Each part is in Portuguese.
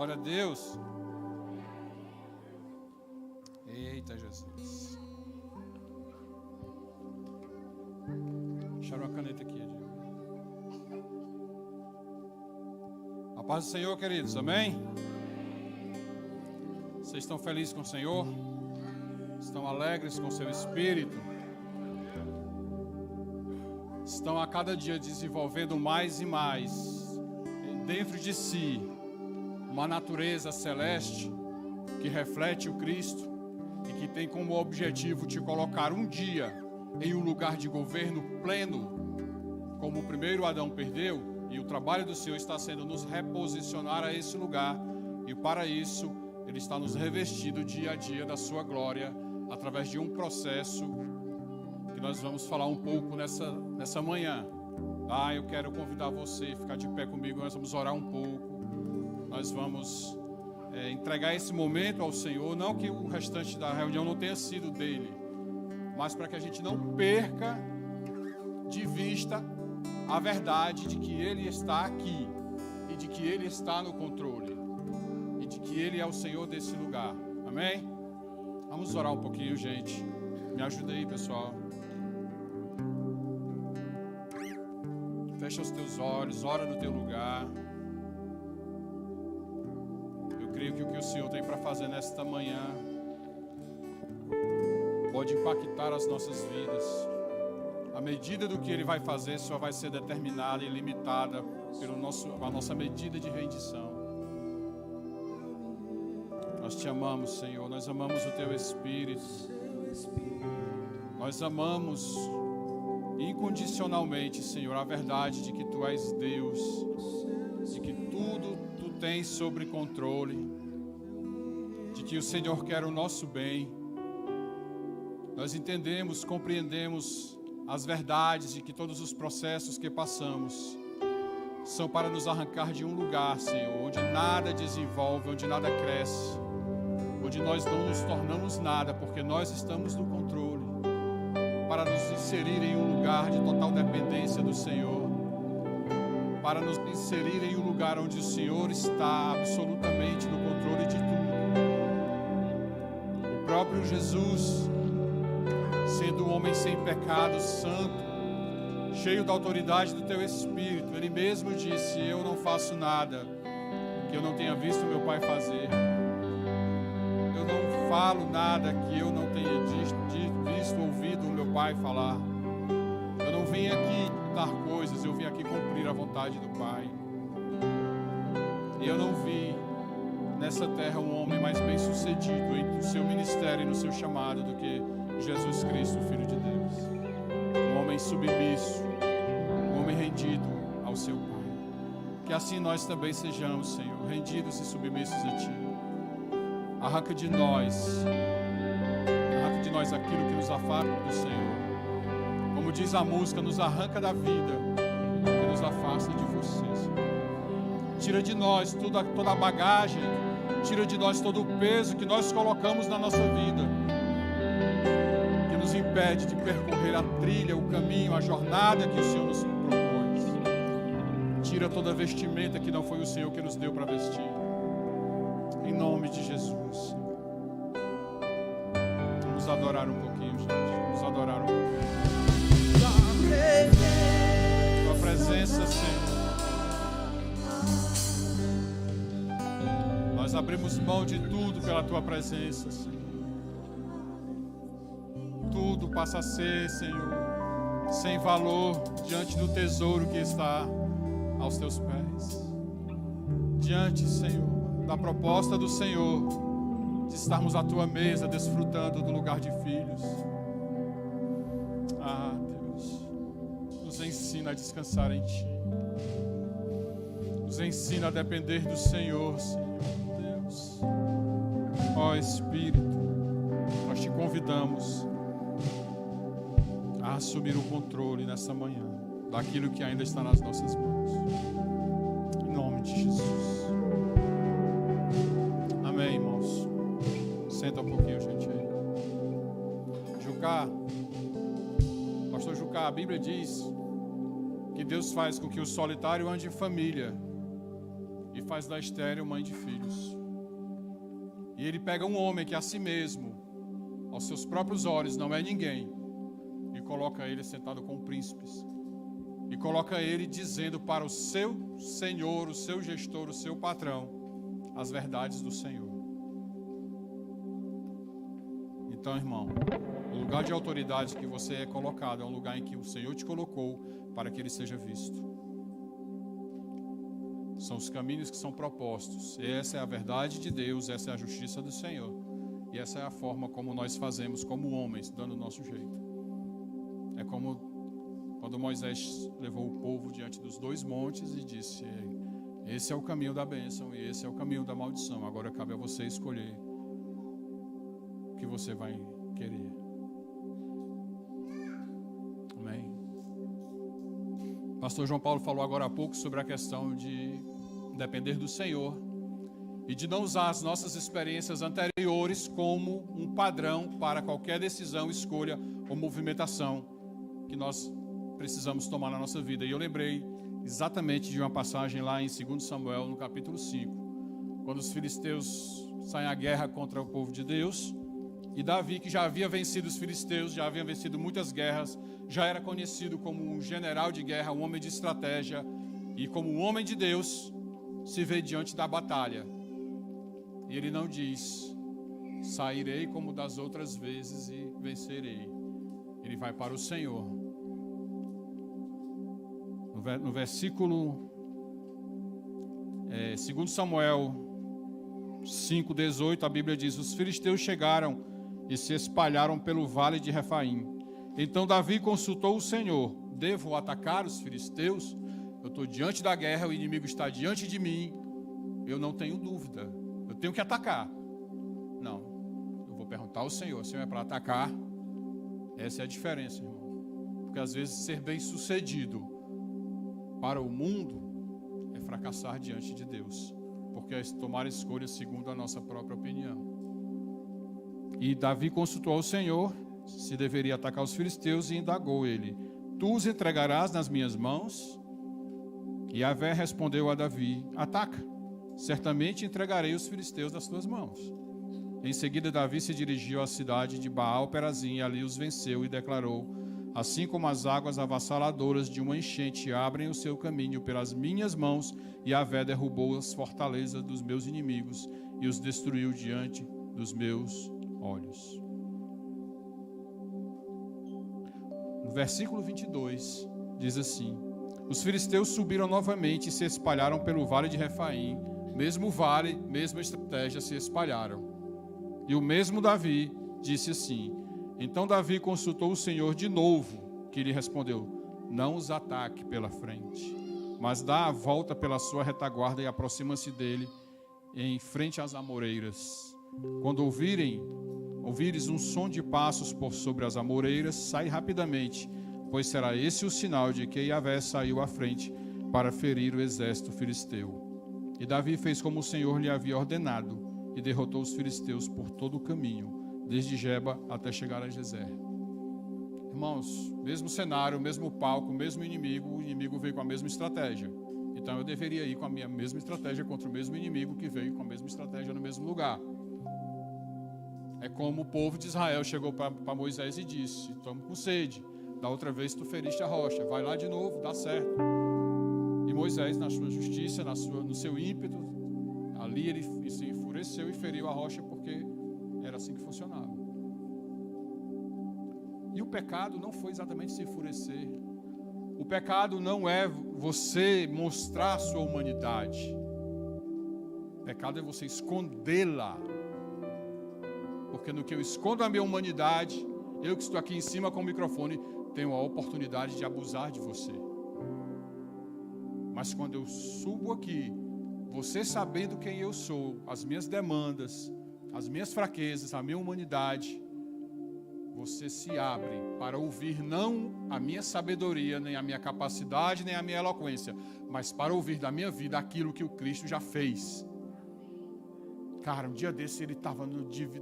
Glória a Deus. Eita, Jesus. Deixaram uma caneta aqui, Edil. A paz do Senhor, queridos, amém? Vocês estão felizes com o Senhor? Estão alegres com o seu espírito? Estão a cada dia desenvolvendo mais e mais dentro de si uma natureza celeste que reflete o Cristo e que tem como objetivo te colocar um dia em um lugar de governo pleno, como o primeiro Adão perdeu, e o trabalho do Senhor está sendo nos reposicionar a esse lugar, e para isso Ele está nos revestindo dia a dia da sua glória, através de um processo que nós vamos falar um pouco nessa manhã. Eu quero convidar você a ficar de pé comigo, nós vamos orar um pouco, nós vamos entregar esse momento ao Senhor, não que o restante da reunião não tenha sido dele, mas para que a gente não perca de vista a verdade de que Ele está aqui, e de que Ele está no controle, e de que Ele é o Senhor desse lugar, amém? Vamos orar um pouquinho, gente, me ajuda aí, pessoal. Fecha os teus olhos, ora no teu lugar. Eu creio que o que o Senhor tem para fazer nesta manhã pode impactar as nossas vidas. A medida do que Ele vai fazer só vai ser determinada e limitada pela nossa medida de rendição. Nós te amamos, Senhor, nós amamos o Teu Espírito. Nós amamos incondicionalmente, Senhor, a verdade de que Tu és Deus, de que tudo Tu tens sobre controle, de que o Senhor quer o nosso bem. Nós entendemos, compreendemos as verdades de que todos os processos que passamos são para nos arrancar de um lugar, Senhor, onde nada desenvolve, onde nada cresce, onde nós não nos tornamos nada, porque nós estamos no controle, para nos inserir em um lugar de total dependência do Senhor, para nos inserir em um lugar onde o Senhor está absolutamente no controle de tudo. O próprio Jesus, sendo um homem sem pecado, santo, cheio da autoridade do Teu Espírito, Ele mesmo disse: eu não faço nada que eu não tenha visto meu Pai fazer. Eu não falo nada que eu não tenha visto, ouvido o meu Pai falar. Eu não vim aqui dar coisas, eu vim aqui cumprir a vontade do Pai. E eu não vi nessa terra um homem mais bem sucedido no seu ministério e no seu chamado do que Jesus Cristo, Filho de Deus. Um homem submisso, um homem rendido ao seu Pai. Que assim nós também sejamos, Senhor, rendidos e submissos a Ti. Arranca de nós aquilo que nos afasta do Senhor. Como diz a música, nos arranca da vida e nos afasta de Você, Senhor. Tira de nós toda a bagagem, tira de nós todo o peso que nós colocamos na nossa vida, que nos impede de percorrer a trilha, o caminho, a jornada que o Senhor nos propôs. Tira toda a vestimenta que não foi o Senhor que nos deu para vestir. Em nome de Jesus. Vamos adorar um pouquinho, gente. Vamos adorar um pouquinho. Tua presença, Senhor. Nós abrimos mão de tudo pela Tua presença, Senhor. Tudo passa a ser, Senhor, sem valor diante do tesouro que está aos Teus pés. Diante, Senhor, da proposta do Senhor de estarmos à Tua mesa desfrutando do lugar de filhos. Deus, nos ensina a descansar em Ti. Nos ensina a depender do Senhor, Senhor. Deus, ó Espírito, nós Te convidamos a assumir o controle nessa manhã daquilo que ainda está nas nossas mãos. Em nome de Jesus. Amém, irmãos. Senta um pouquinho, gente. Jucá, pastor Jucá, a Bíblia diz que Deus faz com que o solitário ande em família e faz da estéril mãe de filhos. E ele pega um homem que a si mesmo, aos seus próprios olhos, não é ninguém, e coloca ele sentado com príncipes. E coloca ele dizendo para o seu senhor, o seu gestor, o seu patrão, as verdades do Senhor. Então, irmão, o lugar de autoridade que você é colocado é um lugar em que o Senhor te colocou para que ele seja visto. São os caminhos que são propostos. Essa é a verdade de Deus, essa é a justiça do Senhor. E essa é a forma como nós fazemos como homens, dando o nosso jeito. É como quando Moisés levou o povo diante dos 2 montes e disse: esse é o caminho da bênção e esse é o caminho da maldição. Agora cabe a você escolher o que você vai querer. Amém? Pastor João Paulo falou agora há pouco sobre a questão de depender do Senhor e de não usar as nossas experiências anteriores como um padrão para qualquer decisão, escolha ou movimentação que nós precisamos tomar na nossa vida. E eu lembrei exatamente de uma passagem lá em 2 Samuel, no capítulo 5, quando os filisteus saem à guerra contra o povo de Deus, e Davi, que já havia vencido os filisteus, já havia vencido muitas guerras, já era conhecido como um general de guerra, um homem de estratégia, e como um homem de Deus, se vê diante da batalha. E ele não diz: sairei como das outras vezes e vencerei. Ele vai para o Senhor. No versículo 2 Samuel 5:18, a Bíblia diz: os filisteus chegaram e se espalharam pelo vale de Refaim. Então Davi consultou o Senhor: devo atacar os filisteus? Eu estou diante da guerra, o inimigo está diante de mim, eu não tenho dúvida, eu tenho que atacar. Não, eu vou perguntar ao Senhor: se é para atacar? Essa é a diferença, irmão. Porque às vezes ser bem sucedido para o mundo é fracassar diante de Deus, porque é tomar escolhas segundo a nossa própria opinião. E Davi consultou ao Senhor se deveria atacar os filisteus e indagou ele: tu os entregarás nas minhas mãos? E Yahvé respondeu a Davi: ataca, certamente entregarei os filisteus nas tuas mãos. Em seguida Davi se dirigiu à cidade de Baal-Perazim e ali os venceu e declarou: assim como as águas avassaladoras de uma enchente abrem o seu caminho pelas minhas mãos, Yahvé derrubou as fortalezas dos meus inimigos e os destruiu diante dos meus olhos. No versículo 22, diz assim: os filisteus subiram novamente e se espalharam pelo vale de Refaim. Mesmo vale, mesma estratégia, se espalharam. E o mesmo Davi disse assim: então Davi consultou o Senhor de novo, que lhe respondeu: não os ataque pela frente, mas dá a volta pela sua retaguarda e aproxima-se dele em frente às amoreiras. Quando ouvires um som de passos por sobre as amoreiras, sai rapidamente, pois será esse o sinal de que Yahvé saiu à frente para ferir o exército filisteu. E Davi fez como o Senhor lhe havia ordenado e derrotou os filisteus por todo o caminho, desde Geba até chegar a Gezer. Irmãos, mesmo cenário, mesmo palco, mesmo inimigo, o inimigo veio com a mesma estratégia. Então eu deveria ir com a minha mesma estratégia contra o mesmo inimigo que veio com a mesma estratégia no mesmo lugar. É como o povo de Israel chegou para Moisés e disse: estamos com sede, da outra vez tu feriste a rocha, vai lá de novo, dá certo. E Moisés, na sua justiça, no seu ímpeto, ali ele se enfureceu e feriu a rocha, porque era assim que funcionava. E o pecado não foi exatamente se enfurecer. O pecado não é você mostrar a sua humanidade. O pecado é você escondê-la. Porque no que eu escondo a minha humanidade, eu que estou aqui em cima com o microfone, tenho a oportunidade de abusar de você. Mas quando eu subo aqui, você sabendo quem eu sou, as minhas demandas, as minhas fraquezas, a minha humanidade, você se abre para ouvir não a minha sabedoria, nem a minha capacidade, nem a minha eloquência, mas para ouvir da minha vida aquilo que o Cristo já fez. Cara, um dia desse ele estava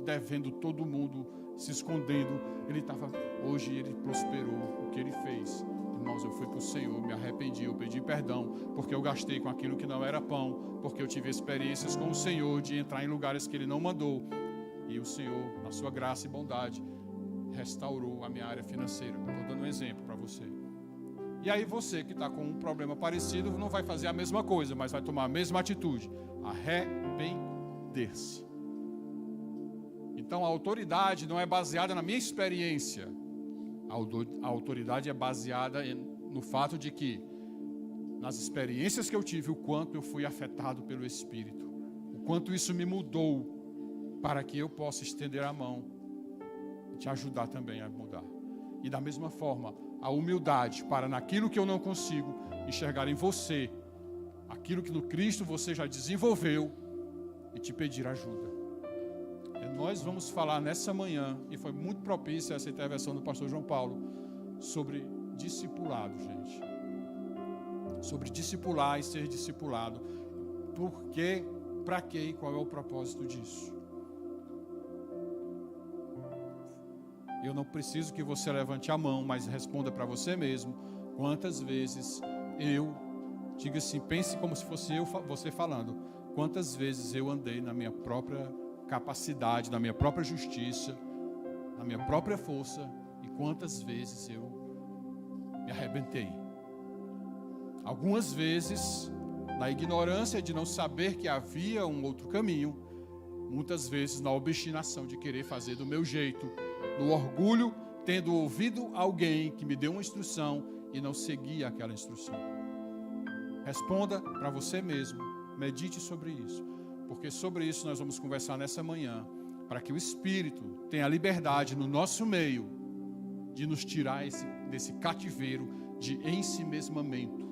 devendo todo mundo, se escondendo. Hoje ele prosperou. O que ele fez? Irmãos, eu fui para o Senhor, me arrependi, eu pedi perdão, porque eu gastei com aquilo que não era pão, porque eu tive experiências com o Senhor de entrar em lugares que Ele não mandou. E o Senhor, na sua graça e bondade, restaurou a minha área financeira. Estou dando um exemplo para você. E aí você que está com um problema parecido não vai fazer a mesma coisa, mas vai tomar a mesma atitude: arrepender-se. Então a autoridade não é baseada na minha experiência. A autoridade é baseada no fato de que, nas experiências que eu tive, o quanto eu fui afetado pelo Espírito, o quanto isso me mudou, para que eu possa estender a mão e te ajudar também a mudar. E da mesma forma, a humildade para, naquilo que eu não consigo, enxergar em você aquilo que no Cristo você já desenvolveu e te pedir ajuda. Nós vamos falar nessa manhã, e foi muito propícia essa intervenção do pastor João Paulo, sobre discipulado, gente. Sobre discipular e ser discipulado. Por quê, para quê e qual é o propósito disso? Eu não preciso que você levante a mão, mas responda para você mesmo. Quantas vezes diga assim, pense como se fosse você falando. Quantas vezes eu andei na minha própria capacidade, na minha própria justiça, na minha própria força, e quantas vezes eu me arrebentei. Algumas vezes, na ignorância de não saber que havia um outro caminho, muitas vezes na obstinação de querer fazer do meu jeito, no orgulho, tendo ouvido alguém que me deu uma instrução e não seguia aquela instrução. Responda para você mesmo, medite sobre isso. Porque sobre isso nós vamos conversar nessa manhã, para que o Espírito tenha liberdade no nosso meio de nos tirar desse cativeiro de ensimesmamento.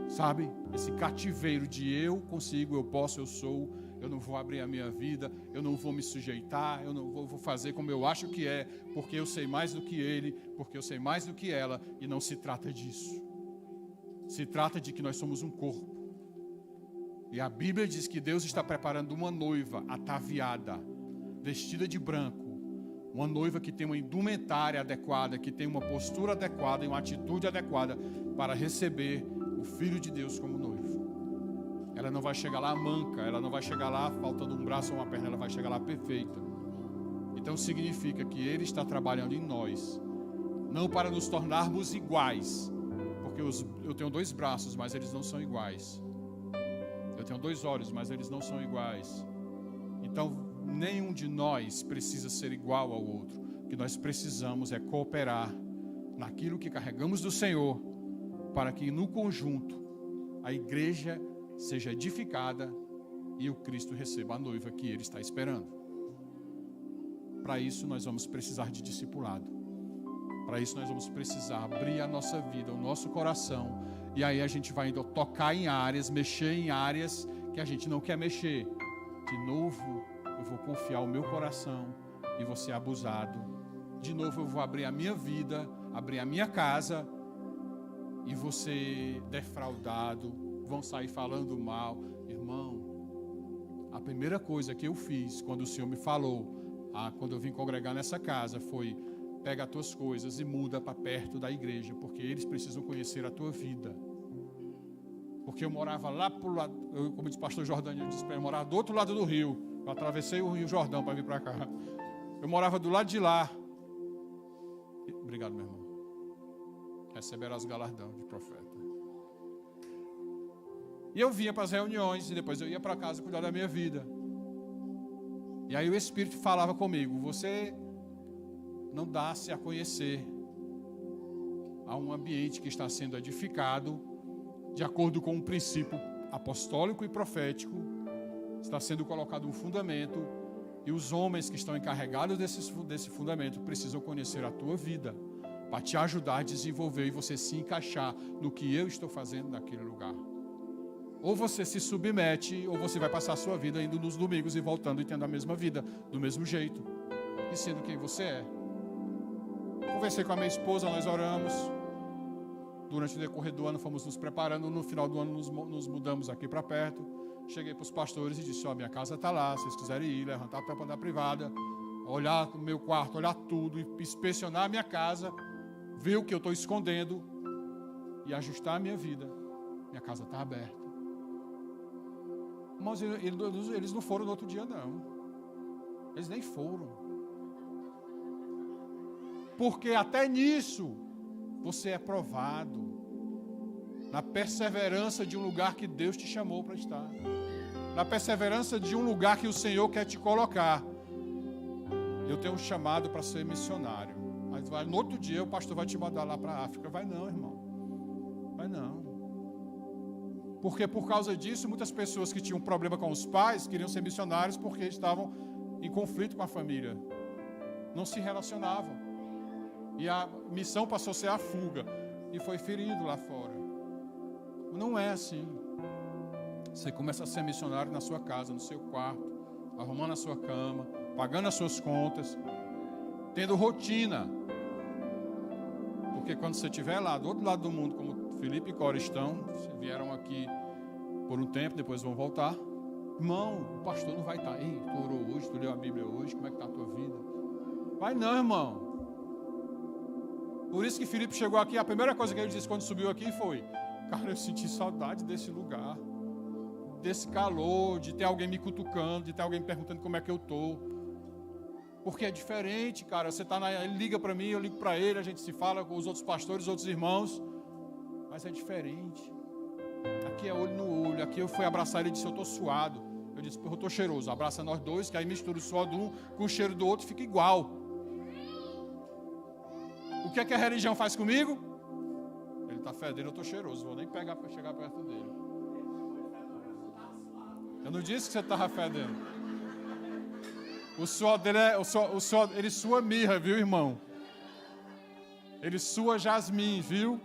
Sabe? Esse cativeiro de eu consigo, eu posso, eu sou, eu não vou abrir a minha vida, eu não vou me sujeitar, eu não vou fazer como eu acho que é, porque eu sei mais do que ele, porque eu sei mais do que ela, e não se trata disso. Se trata de que nós somos um corpo. E a Bíblia diz que Deus está preparando uma noiva ataviada, vestida de branco. Uma noiva que tem uma indumentária adequada, que tem uma postura adequada e uma atitude adequada para receber o Filho de Deus como noivo. Ela não vai chegar lá manca, ela não vai chegar lá faltando um braço ou uma perna, ela vai chegar lá perfeita. Então significa que Ele está trabalhando em nós, não para nos tornarmos iguais, porque eu tenho 2 braços, mas eles não são iguais. Eu tenho 2 olhos, mas eles não são iguais. Então, nenhum de nós precisa ser igual ao outro. O que nós precisamos é cooperar naquilo que carregamos do Senhor, para que no conjunto a igreja seja edificada e o Cristo receba a noiva que Ele está esperando. Para isso nós vamos precisar de discipulado. Para isso nós vamos precisar abrir a nossa vida, o nosso coração. E aí a gente vai indo tocar em áreas, mexer em áreas que a gente não quer mexer. De novo, eu vou confiar o meu coração e vou ser abusado. De novo, eu vou abrir a minha vida, abrir a minha casa e vou ser defraudado. Vão sair falando mal. Irmão, a primeira coisa que eu fiz quando o Senhor me falou, quando eu vim congregar nessa casa, foi: pega as tuas coisas e muda para perto da igreja, porque eles precisam conhecer a tua vida. Porque eu morava lá pro lado, como disse o pastor Jordânia, eu morava do outro lado do rio. Eu atravessei o Rio Jordão para vir para cá. Eu morava do lado de lá. Obrigado, meu irmão. Receberás galardão de profeta. E eu vinha para as reuniões e depois eu ia para casa cuidar da minha vida. E aí o Espírito falava comigo: você não dá-se a conhecer a um ambiente que está sendo edificado de acordo com um princípio apostólico e profético. Está sendo colocado um fundamento e os homens que estão encarregados desse fundamento precisam conhecer a tua vida para te ajudar a desenvolver e você se encaixar no que eu estou fazendo naquele lugar. Ou você se submete, ou você vai passar a sua vida indo nos domingos e voltando e tendo a mesma vida, do mesmo jeito, e sendo quem você é. Conversei com a minha esposa, nós oramos. Durante o decorrer do ano fomos nos preparando. No final do ano nos mudamos aqui para perto. Cheguei para os pastores e disse: minha casa está lá, se vocês quiserem ir, levantar a tampa da privada, olhar o meu quarto, olhar tudo, inspecionar a minha casa, ver o que eu estou escondendo e ajustar a minha vida, minha casa está aberta. Mas eles não foram no outro dia, não. Eles nem foram. Porque até nisso, você é provado. Na perseverança de um lugar que Deus te chamou para estar. Na perseverança de um lugar que o Senhor quer te colocar. Eu tenho um chamado para ser missionário. Mas no outro dia o pastor vai te mandar lá para a África. Vai não, irmão. Vai não. Porque por causa disso, muitas pessoas que tinham problema com os pais queriam ser missionários porque estavam em conflito com a família. Não se relacionavam. E a missão passou a ser a fuga. E foi ferido lá fora. Não é assim. Você começa a ser missionário na sua casa, no seu quarto, arrumando a sua cama, pagando as suas contas, tendo rotina. Porque quando você estiver lá, do outro lado do mundo, como Felipe e Cora estão, vieram aqui por um tempo, depois vão voltar. Irmão, o pastor não vai estar. Ei, tu orou hoje, tu leu a Bíblia hoje, como é que está a tua vida? Vai não, irmão. Por isso que Felipe chegou aqui, a primeira coisa que ele disse quando subiu aqui foi: cara, eu senti saudade desse lugar, desse calor, de ter alguém me cutucando, de ter alguém me perguntando como é que eu estou. Porque é diferente, cara. Você ele liga para mim, eu ligo para ele, a gente se fala com os outros pastores, os outros irmãos. Mas é diferente. Aqui é olho no olho. Aqui eu fui abraçar ele e disse: eu estou suado. Eu disse: eu estou cheiroso. Abraça nós dois, que aí mistura o suor de um com o cheiro do outro, fica igual. O que é que a religião faz comigo? Ele está fedendo, eu estou cheiroso. Vou nem pegar para chegar perto dele. Eu não disse que você estava fedendo. O suor dele ele sua mirra, viu, irmão? Ele sua jasmim, viu?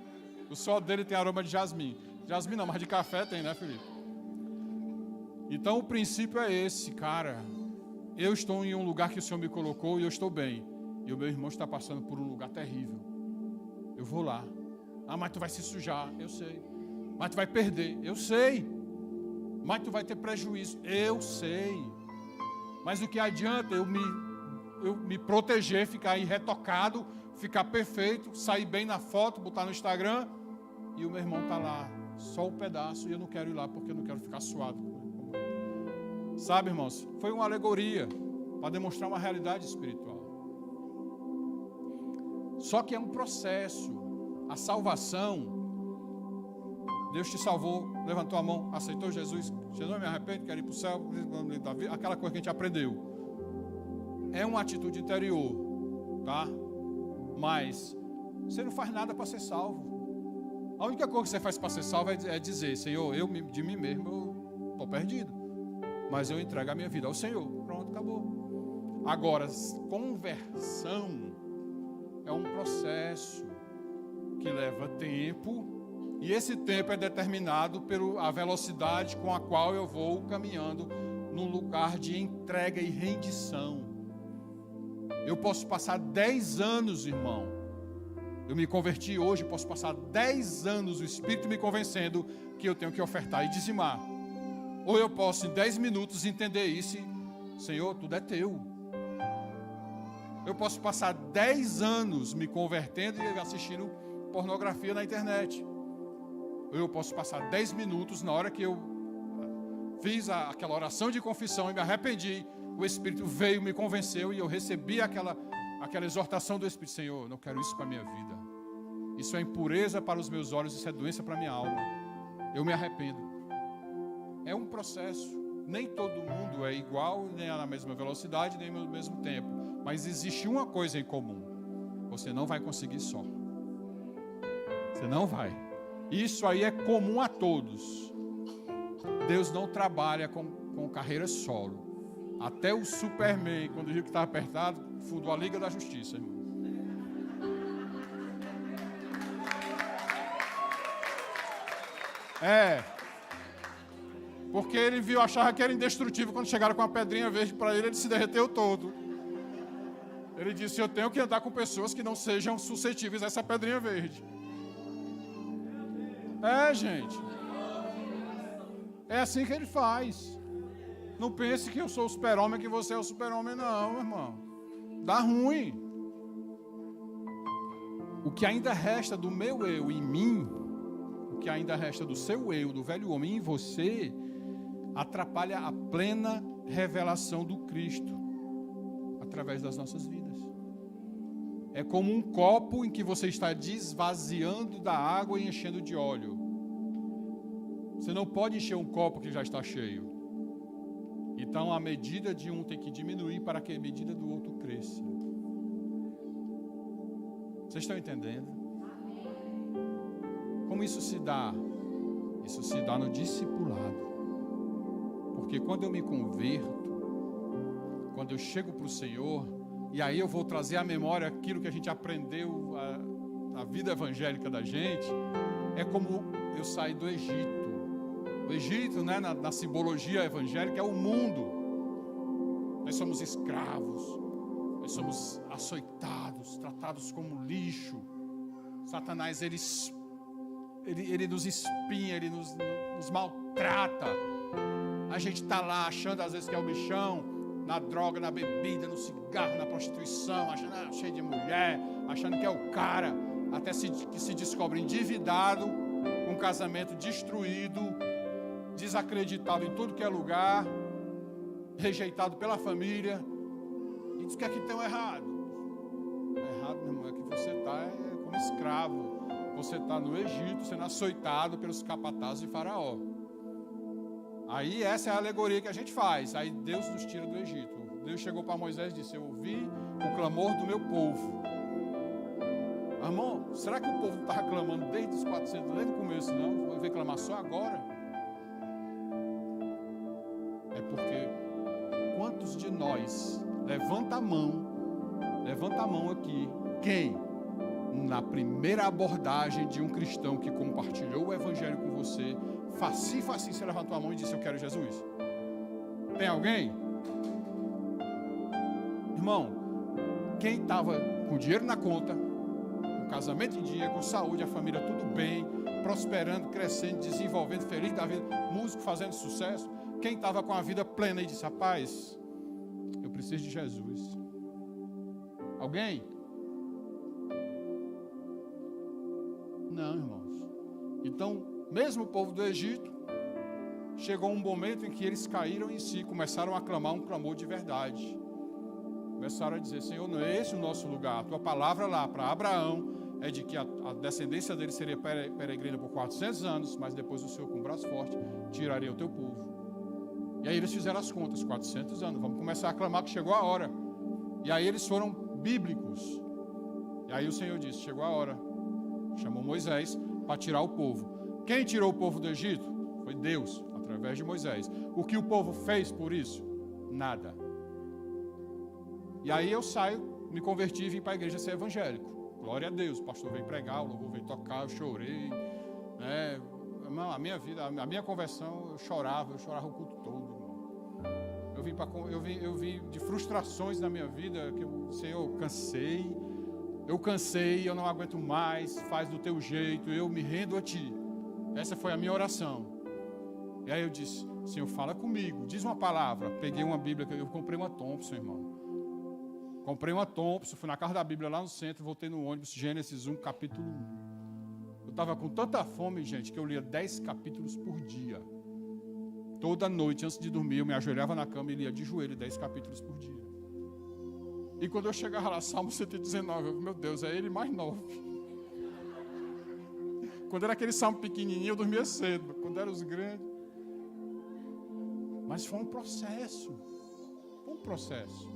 O suor dele tem aroma de jasmim. Jasmim não, mas de café tem, né, Felipe? Então o princípio é esse, cara. Eu estou em um lugar que o Senhor me colocou e eu estou bem. E o meu irmão está passando por um lugar terrível. Eu vou lá. Ah, mas tu vai se sujar. Eu sei. Mas tu vai perder. Eu sei. Mas tu vai ter prejuízo. Eu sei. Mas o que adianta eu me proteger, ficar irretocado, ficar perfeito, sair bem na foto, botar no Instagram, e o meu irmão está lá, só um pedaço, e eu não quero ir lá porque eu não quero ficar suado. Sabe, irmãos, foi uma alegoria para demonstrar uma realidade espiritual. Só que é um processo. A salvação, Deus te salvou, levantou a mão, aceitou Jesus, Jesus, me arrependo, quero ir para o céu, aquela coisa que a gente aprendeu. É uma atitude interior, tá? Mas você não faz nada para ser salvo. A única coisa que você faz para ser salvo é dizer: Senhor, de mim mesmo eu estou perdido, mas eu entrego a minha vida ao Senhor. Pronto, acabou. Agora, conversão é um processo que leva tempo. E esse tempo é determinado pela velocidade com a qual eu vou caminhando num lugar de entrega e rendição. Eu posso passar 10 anos, irmão. Eu me converti hoje, posso passar 10 anos o Espírito me convencendo que eu tenho que ofertar e dizimar. Ou eu posso, em 10 minutos, entender isso e: Senhor, tudo é teu. Eu posso passar 10 anos me convertendo e assistindo pornografia na internet. Eu posso passar 10 minutos, na hora que eu fiz aquela oração de confissão e me arrependi, o Espírito veio, me convenceu e eu recebi aquela exortação do Espírito: Senhor, eu não quero isso para a minha vida. Isso é impureza para os meus olhos, isso é doença para a minha alma. Eu me arrependo. É um processo. Nem todo mundo é igual, nem na mesma velocidade, nem no mesmo tempo. Mas existe uma coisa em comum: você não vai conseguir só. Você não vai. Isso aí é comum a todos. Deus não trabalha com carreira solo. Até o Superman, quando viu que estava apertado, fundou a Liga da Justiça, irmão. Porque ele achava que era indestrutível. Quando chegaram com a pedrinha verde para ele se derreteu todo. Ele disse: eu tenho que andar com pessoas que não sejam suscetíveis a essa pedrinha verde. Gente. É assim que ele faz. Não pense que eu sou o super-homem, que você é o super-homem, não, irmão. Dá ruim. O que ainda resta do meu eu em mim que ainda resta do seu eu, do velho homem em você, atrapalha a plena revelação do Cristo através das nossas vidas. É como um copo em que você está desvaziando da água e enchendo de óleo. Você não pode encher um copo que já está cheio. Então a medida de um tem que diminuir para que a medida do outro cresça. Vocês estão entendendo? Como isso se dá? Isso se dá no discipulado. Porque quando eu me converto, quando eu chego para o Senhor, e aí eu vou trazer à memória aquilo que a gente aprendeu, a vida evangélica da gente, é como eu saí do Egito. O Egito, né, na simbologia evangélica, é o mundo. Nós somos escravos, nós somos açoitados, tratados como lixo. Satanás, ele nos espinha, ele nos maltrata. A gente está lá achando às vezes que é o bichão, na droga, na bebida, no cigarro, na prostituição, achando cheio de mulher, achando que é o cara, até que se descobre endividado, um casamento destruído, desacreditado em tudo que é lugar, rejeitado pela família, e diz que aqui tem um errado. Errado, meu irmão, é que você está como escravo. Você está no Egito, sendo açoitado pelos capatazes de Faraó. Aí essa é a alegoria que a gente faz. Aí Deus nos tira do Egito. Deus chegou para Moisés e disse: eu ouvi o clamor do meu povo. Irmão, será que o povo não estava clamando desde os 400, desde o começo, não? Vai ver clamar só agora? É porque quantos de nós, levanta a mão aqui, quem? Na primeira abordagem de um cristão que compartilhou o evangelho com você, facinho, você levantou a mão e disse: eu quero Jesus. Tem alguém? Irmão, quem estava com dinheiro na conta, com casamento em dia, com saúde, a família tudo bem, prosperando, crescendo, desenvolvendo, feliz da vida, músico fazendo sucesso, quem estava com a vida plena e disse: rapaz, eu preciso de Jesus. Alguém? Não, irmãos. Então, mesmo o povo do Egito, chegou um momento em que eles caíram em si, começaram a clamar um clamor de verdade. Começaram a dizer: Senhor, não é esse o nosso lugar. A tua palavra lá para Abraão é de que a descendência dele seria peregrina por 400 anos, mas depois o Senhor, com o braço forte, tiraria o teu povo. E aí eles fizeram as contas: 400 anos, vamos começar a clamar que chegou a hora. E aí eles foram bíblicos. E aí o Senhor disse: chegou a hora. Chamou Moisés para tirar o povo. Quem tirou o povo do Egito? Foi Deus, através de Moisés. O que o povo fez por isso? Nada. E aí eu saio, me converti e vim para a igreja ser evangélico. Glória a Deus, o pastor veio pregar, o louvor veio tocar, eu chorei. Né? A minha vida, a minha conversão, eu chorava o culto todo. Eu vim de frustrações na minha vida, que eu, Senhor, eu cansei, eu não aguento mais, faz do teu jeito, eu me rendo a ti. Essa foi a minha oração. E aí eu disse: Senhor, fala comigo, diz uma palavra. Peguei uma Bíblia, eu comprei uma Thompson, irmão. Comprei uma Thompson, fui na casa da Bíblia lá no centro, voltei no ônibus, Gênesis 1, capítulo 1. Eu estava com tanta fome, gente, que eu lia 10 capítulos por dia. Toda noite, antes de dormir, eu me ajoelhava na cama e lia de joelho 10 capítulos por dia. E quando eu chegava lá, Salmo 119, eu, meu Deus, é ele mais 9. Quando era aquele salmo pequenininho, eu dormia cedo. Quando eram os grandes. Mas foi um processo. Foi um processo.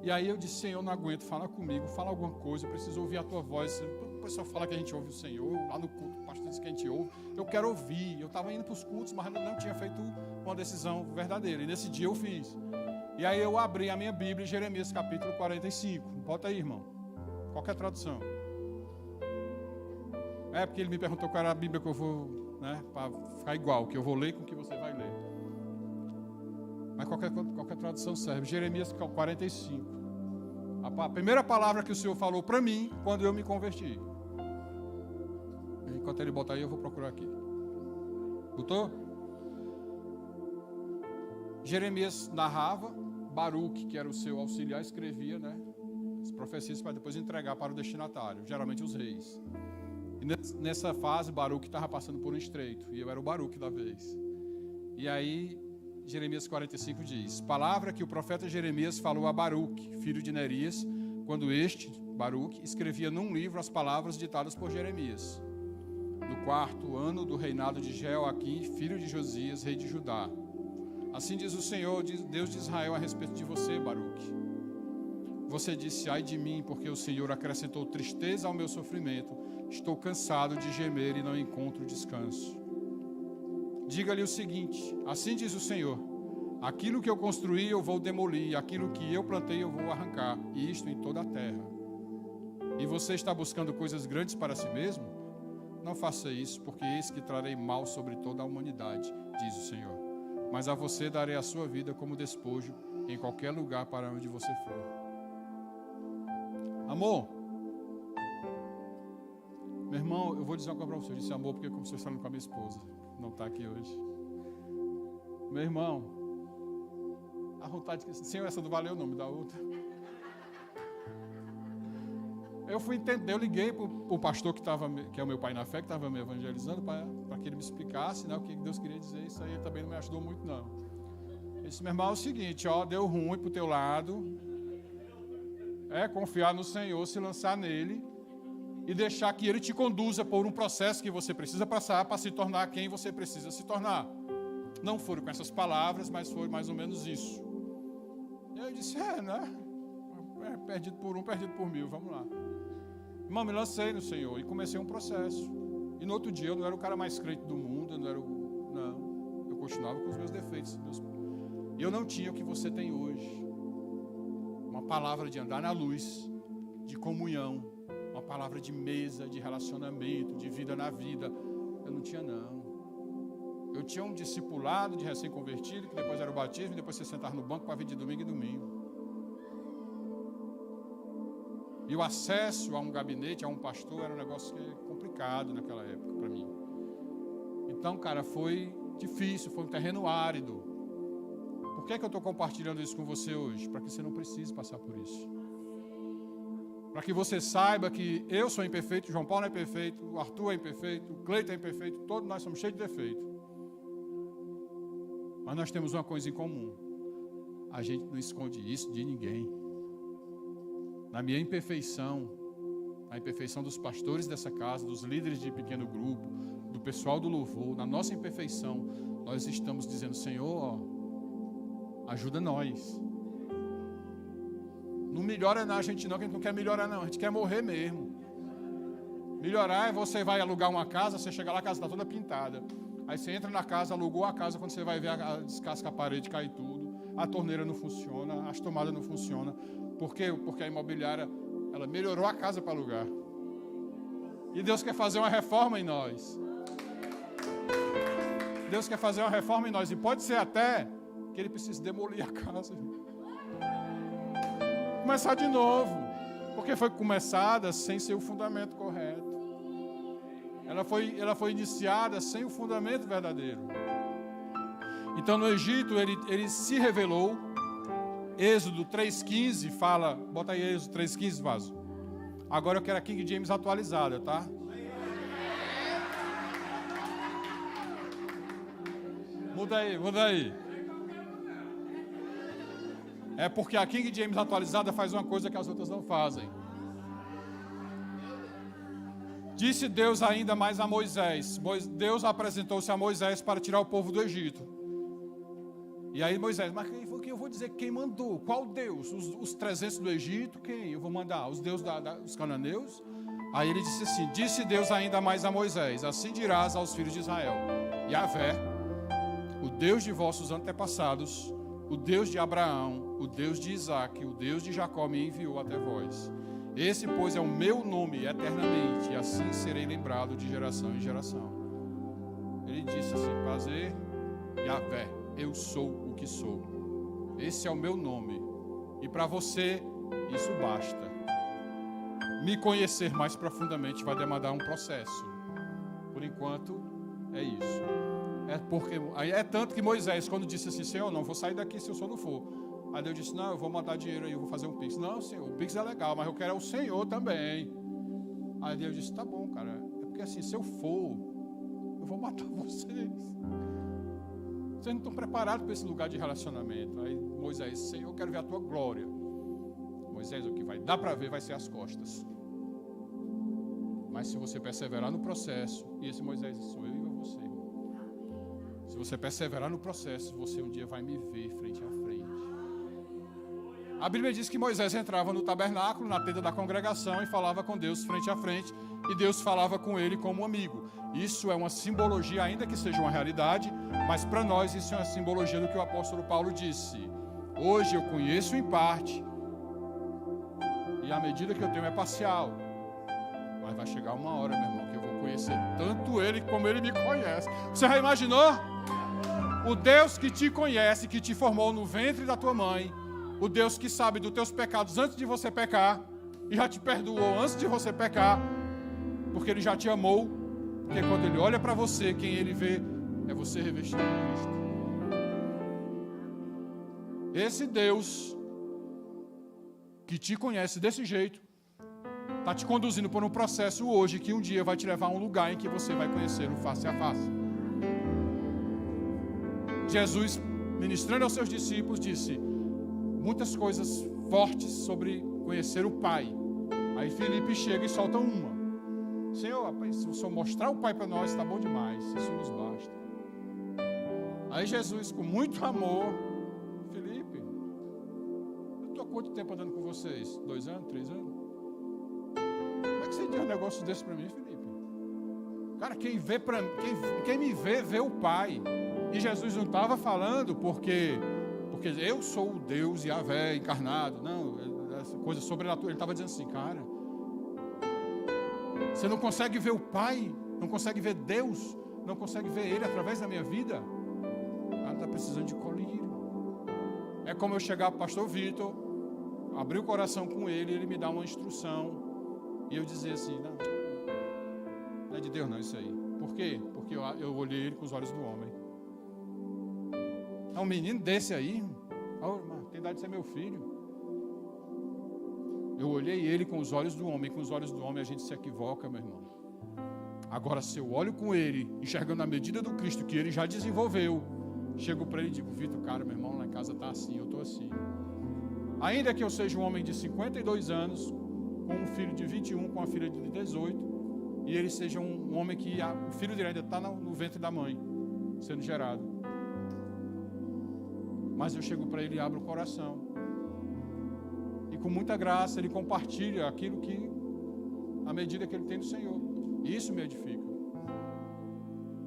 E aí eu disse: Senhor, eu não aguento, fala comigo, fala alguma coisa, eu preciso ouvir a tua voz. O pessoal fala que a gente ouve o Senhor, lá no culto, o pastor diz que a gente ouve. Eu quero ouvir. Eu estava indo para os cultos, mas não tinha feito uma decisão verdadeira. E nesse dia eu fiz. E aí eu abri a minha Bíblia, Jeremias capítulo 45. Bota aí, irmão. Qualquer tradução. É porque ele me perguntou qual era a Bíblia que eu vou, né, para ficar igual, que eu vou ler com o que você vai ler. Mas qualquer tradução serve. Jeremias 45. A primeira palavra que o Senhor falou para mim quando eu me converti. Enquanto ele bota aí, eu vou procurar aqui. Botou? Jeremias narrava, Baruque, que era o seu auxiliar, escrevia, né, as profecias para depois entregar para o destinatário, geralmente os reis. E nessa fase, Baruque estava passando por um estreito. E eu era o Baruque da vez. E aí, Jeremias 45 diz: palavra que o profeta Jeremias falou a Baruque, filho de Nerias, quando este, Baruque, escrevia num livro as palavras ditadas por Jeremias, no 4º ano do reinado de Jeoaquim, filho de Josias, rei de Judá. Assim diz o Senhor, Deus de Israel, a respeito de você, Baruque. Você disse: ai de mim, porque o Senhor acrescentou tristeza ao meu sofrimento. Estou cansado de gemer e não encontro descanso. Diga-lhe o seguinte: assim diz o Senhor: aquilo que eu construí eu vou demolir, aquilo que eu plantei eu vou arrancar, e isto em toda a terra. E você está buscando coisas grandes para si mesmo? Não faça isso, porque eis que trarei mal sobre toda a humanidade, diz o Senhor. Mas a você darei a sua vida como despojo em qualquer lugar para onde você for. Amor, meu irmão, eu vou dizer uma coisa para você. Eu disse amor porque como você está falando com a minha esposa, não está aqui hoje. Meu irmão, a vontade que Senhor, essa não valeu o nome da outra. Eu fui entender, eu liguei para o pastor que é o meu pai na fé, que estava me evangelizando, para que ele me explicasse, né, o que Deus queria dizer. Isso aí também não me ajudou muito, não. Ele disse: meu irmão, é o seguinte, ó, deu ruim para o teu lado. É confiar no Senhor, se lançar nele e deixar que ele te conduza por um processo que você precisa passar para se tornar quem você precisa se tornar. Não foram com essas palavras, mas foi mais ou menos isso. E eu disse: né? Perdido por um, perdido por mil, vamos lá. Irmão, me lancei no Senhor e comecei um processo. E no outro dia eu não era o cara mais crente do mundo, eu continuava com os meus defeitos. E eu não tinha o que você tem hoje. Uma palavra de andar na luz, de comunhão, uma palavra de mesa, de relacionamento, de vida na vida. Eu não tinha, não. Eu tinha um discipulado de recém-convertido, que depois era o batismo, e depois você sentar no banco para vir de domingo em domingo. E o acesso a um gabinete, a um pastor, era um negócio complicado naquela época para mim. Então, cara, foi difícil, foi um terreno árido. Por que eu estou compartilhando isso com você hoje? Para que você não precise passar por isso. Para que você saiba que eu sou imperfeito, João Paulo é imperfeito, o Arthur é imperfeito, o Cleiton é imperfeito, todos nós somos cheios de defeito. Mas nós temos uma coisa em comum. A gente não esconde isso de ninguém. Na minha imperfeição, a imperfeição dos pastores dessa casa, dos líderes de pequeno grupo, do pessoal do louvor, na nossa imperfeição, nós estamos dizendo: Senhor, ajuda nós. Não melhora na gente não, que a gente não quer melhorar não, a gente quer morrer mesmo. Melhorar é você vai alugar uma casa, você chega lá, a casa está toda pintada. Aí você entra na casa, alugou a casa, quando você vai ver, descasca a parede, cai tudo. A torneira não funciona, as tomadas não funcionam. Por quê? Porque a imobiliária, ela melhorou a casa para alugar. E Deus quer fazer uma reforma em nós. Deus quer fazer uma reforma em nós. E pode ser até que Ele precise demolir a casa. Começar de novo. Porque foi começada sem ser o fundamento correto. Ela foi iniciada sem o fundamento verdadeiro. Então no Egito ele se revelou. Êxodo 3,15 fala, bota aí Êxodo 3,15, vaso. Agora eu quero a King James atualizada, tá? Muda aí. É porque a King James atualizada faz uma coisa que as outras não fazem. Disse Deus ainda mais a Moisés. Deus apresentou-se a Moisés para tirar o povo do Egito. E aí Moisés, mas eu vou dizer quem mandou? Qual Deus? Os 300 do Egito? Quem eu vou mandar? Os deuses dos cananeus? Aí ele disse assim: disse Deus ainda mais a Moisés: assim dirás aos filhos de Israel: Yahvé, o Deus de vossos antepassados, o Deus de Abraão, o Deus de Isaque, o Deus de Jacó me enviou até vós. Esse, pois, é o meu nome eternamente, e assim serei lembrado de geração em geração. Ele disse assim: prazer, Yahvé, eu sou o que sou. Esse é o meu nome. E para você, isso basta. Me conhecer mais profundamente vai demandar um processo. Por enquanto, é isso. É tanto que Moisés, quando disse assim: Senhor, não vou sair daqui se o Senhor não for. Aí Deus disse: não, eu vou mandar dinheiro aí, eu vou fazer um Pix. Não, Senhor, o Pix é legal, mas eu quero o Senhor também. Aí Deus disse: tá bom, cara. É porque porque assim, se eu for, eu vou matar vocês. Vocês não estão preparados para esse lugar de relacionamento. Aí Moisés, Senhor, eu quero ver a tua glória. Moisés, o que vai dar para ver vai ser as costas. Mas se você perseverar no processo, e esse Moisés sou eu e você, se você perseverar no processo, você um dia vai me ver frente a frente. A Bíblia diz que Moisés entrava no tabernáculo, na tenda da congregação, e falava com Deus frente a frente, e Deus falava com ele como amigo. Isso é uma simbologia, ainda que seja uma realidade, mas para nós isso é uma simbologia do que o apóstolo Paulo disse. Hoje eu conheço em parte, e a medida que eu tenho é parcial. Mas vai chegar uma hora, meu irmão, que eu vou conhecer tanto ele como ele me conhece. Você já imaginou? O Deus que te conhece, que te formou no ventre da tua mãe, o Deus que sabe dos teus pecados antes de você pecar, e já te perdoou antes de você pecar, porque ele já te amou, porque quando ele olha para você, quem ele vê é você revestido de Cristo. Esse Deus que te conhece desse jeito, está te conduzindo por um processo hoje que um dia vai te levar a um lugar em que você vai conhecê-lo face a face. Jesus, ministrando aos seus discípulos, disse muitas coisas fortes sobre conhecer o Pai. Aí Filipe chega e solta uma. Senhor, rapaz, se o Senhor mostrar o Pai para nós, está bom demais, isso nos basta. Aí Jesus, com muito amor, Filipe, eu estou há quanto tempo andando com vocês? 2 anos, 3 anos? Como é que você diz um negócio desse para mim, Filipe? Cara, quem me vê, vê o Pai. E Jesus não estava falando porque eu sou o Deus Yahvé encarnado. Não, essa coisa sobrenatural. Ele estava dizendo assim, cara, você não consegue ver o Pai, não consegue ver Deus, não consegue ver Ele através da minha vida? O cara está precisando de colírio. É como eu chegar para o pastor Vitor, abrir o coração com ele, ele me dá uma instrução, e eu dizer assim, não é de Deus não isso aí. Por quê? Porque eu olhei ele com os olhos do homem. É um menino desse aí, tem idade de ser meu filho. Eu olhei ele com os olhos do homem, com os olhos do homem a gente se equivoca, meu irmão. Agora, se eu olho com ele, enxergando a medida do Cristo que ele já desenvolveu, chego para ele e digo, Vitor, cara, meu irmão, lá em casa está assim, eu estou assim. Ainda que eu seja um homem de 52 anos, com um filho de 21, com uma filha de 18, e ele seja um homem que o filho dele ainda está no ventre da mãe, sendo gerado. Mas eu chego para ele e abro o coração. E com muita graça ele compartilha aquilo que, a medida que ele tem do Senhor. E isso me edifica.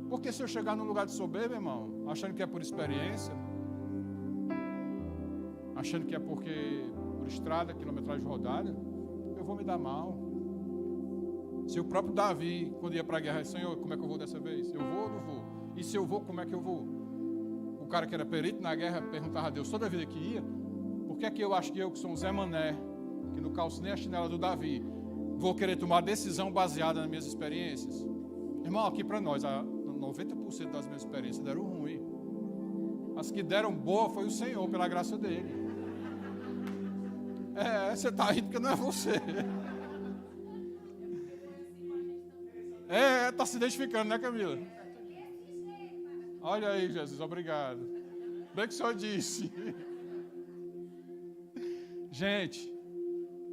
Porque se eu chegar num lugar de soberba, irmão, achando que é por experiência, achando que é porque por estrada, quilometragem rodada, eu vou me dar mal. Se o próprio Davi, quando ia para a guerra, Senhor, como é que eu vou dessa vez? Eu vou ou não vou? E se eu vou, como é que eu vou? O cara que era perito na guerra perguntava a Deus toda a vida que ia, por que é que eu acho que eu, que sou um Zé Mané, que não calço nem a chinela do Davi, vou querer tomar decisão baseada nas minhas experiências? Irmão, aqui para nós, 90% das minhas experiências deram ruim. As que deram boa foi o Senhor, pela graça dele. Você está rindo porque não é você. Está se identificando, né, Camila? Olha aí, Jesus, obrigado. Bem que o Senhor disse. Gente,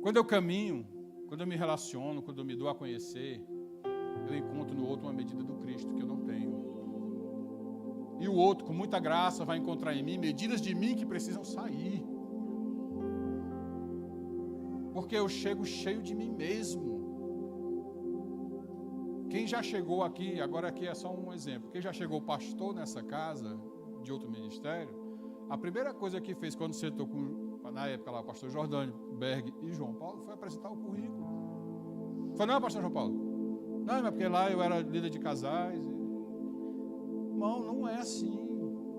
quando eu caminho, quando eu me relaciono, quando eu me dou a conhecer, eu encontro no outro uma medida do Cristo que eu não tenho. E o outro, com muita graça, vai encontrar em mim medidas de mim que precisam sair. Porque eu chego cheio de mim mesmo. Quem já chegou aqui, agora aqui é só um exemplo, quem já chegou pastor nessa casa, de outro ministério, a primeira coisa que fez quando sentou com, na época lá, o pastor Jordânio, Berg e João Paulo, foi apresentar o currículo. Foi, não, pastor João Paulo? Não, mas porque lá eu era líder de casais. Irmão, não é assim.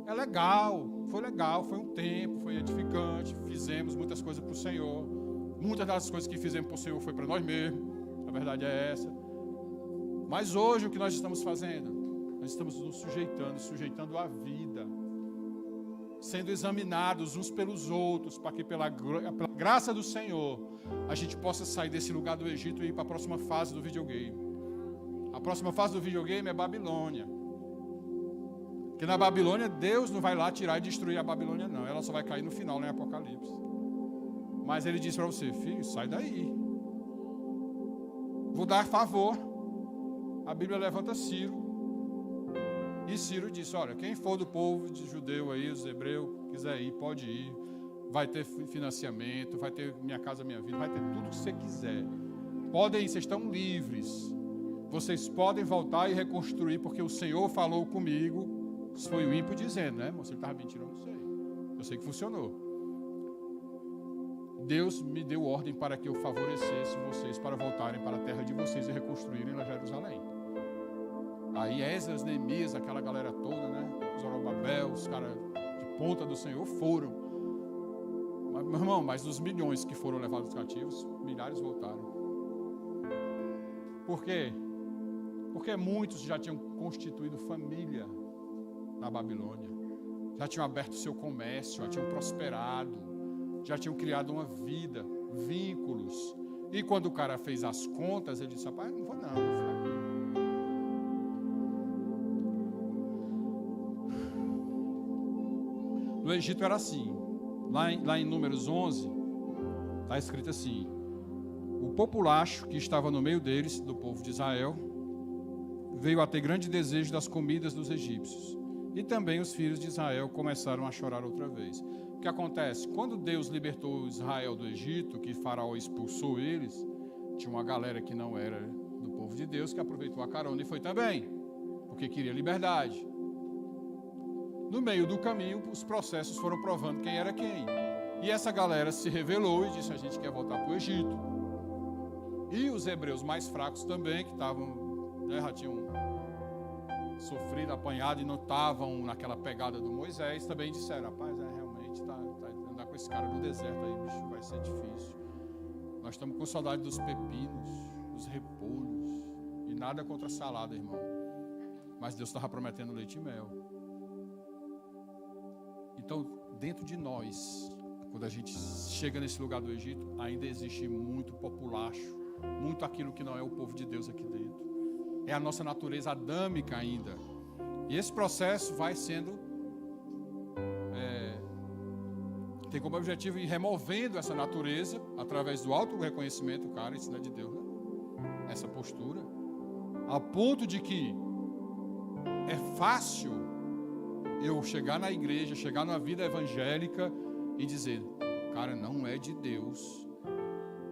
É legal, foi um tempo, foi edificante, fizemos muitas coisas para o Senhor. Muitas das coisas que fizemos para o Senhor foi para nós mesmos, a verdade é essa. Mas hoje o que nós estamos fazendo? Nós estamos nos sujeitando à vida, sendo examinados uns pelos outros, para que pela graça do Senhor, a gente possa sair desse lugar do Egito e ir para a próxima fase do videogame. A próxima fase do videogame é Babilônia. Porque na Babilônia, Deus não vai lá tirar e destruir a Babilônia, não. Ela só vai cair no final, né, em Apocalipse. Mas ele diz para você, filho, sai daí. Vou dar favor. A Bíblia levanta Ciro. E Ciro disse, olha, quem for do povo de judeu aí, os hebreus, quiser ir, pode ir. Vai ter financiamento, vai ter Minha Casa Minha Vida, vai ter tudo que você quiser. Podem ir, vocês estão livres. Vocês podem voltar e reconstruir, porque o Senhor falou comigo. Isso foi o ímpio dizendo, né? Você estava mentindo, eu não sei. Eu sei que funcionou. Deus me deu ordem para que eu favorecesse vocês para voltarem para a terra de vocês e reconstruírem na Jerusalém. Aí Esdras, Neemias, aquela galera toda, né? Zorobabel, os caras de ponta do Senhor foram. Mas, meu irmão, mas dos milhões que foram levados cativos, milhares voltaram. Por quê? Porque muitos já tinham constituído família na Babilônia. Já tinham aberto seu comércio, já tinham prosperado, já tinham criado uma vida, vínculos. E quando o cara fez as contas, ele disse, rapaz, não vou não, vou ficar aqui. No Egito era assim. Lá em Números 11, está escrito assim: o populacho que estava no meio deles, do povo de Israel, veio a ter grande desejo das comidas dos egípcios. E também os filhos de Israel começaram a chorar outra vez. O que acontece? Quando Deus libertou Israel do Egito, que Faraó expulsou eles, tinha uma galera que não era do povo de Deus, que aproveitou a carona e foi também, porque queria liberdade. No meio do caminho, os processos foram provando quem era quem. E essa galera se rebelou e disse, a gente quer voltar para o Egito. E os hebreus mais fracos também, que estavam, né, já tinham sofrido, apanhado e não estavam naquela pegada do Moisés, também disseram, rapaz, realmente andar com esse cara no deserto aí, bicho, vai ser difícil. Nós estamos com saudade dos pepinos, dos repolhos, e nada contra a salada, irmão. Mas Deus estava prometendo leite e mel. Então, dentro de nós, quando a gente chega nesse lugar do Egito, ainda existe muito populacho, muito aquilo que não é o povo de Deus aqui dentro. É a nossa natureza adâmica ainda. E esse processo vai sendo, tem como objetivo ir removendo essa natureza, através do auto-reconhecimento, cara, isso não é de Deus, né? Essa postura, ao ponto de que é fácil eu chegar na igreja, chegar na vida evangélica e dizer, cara, não é de Deus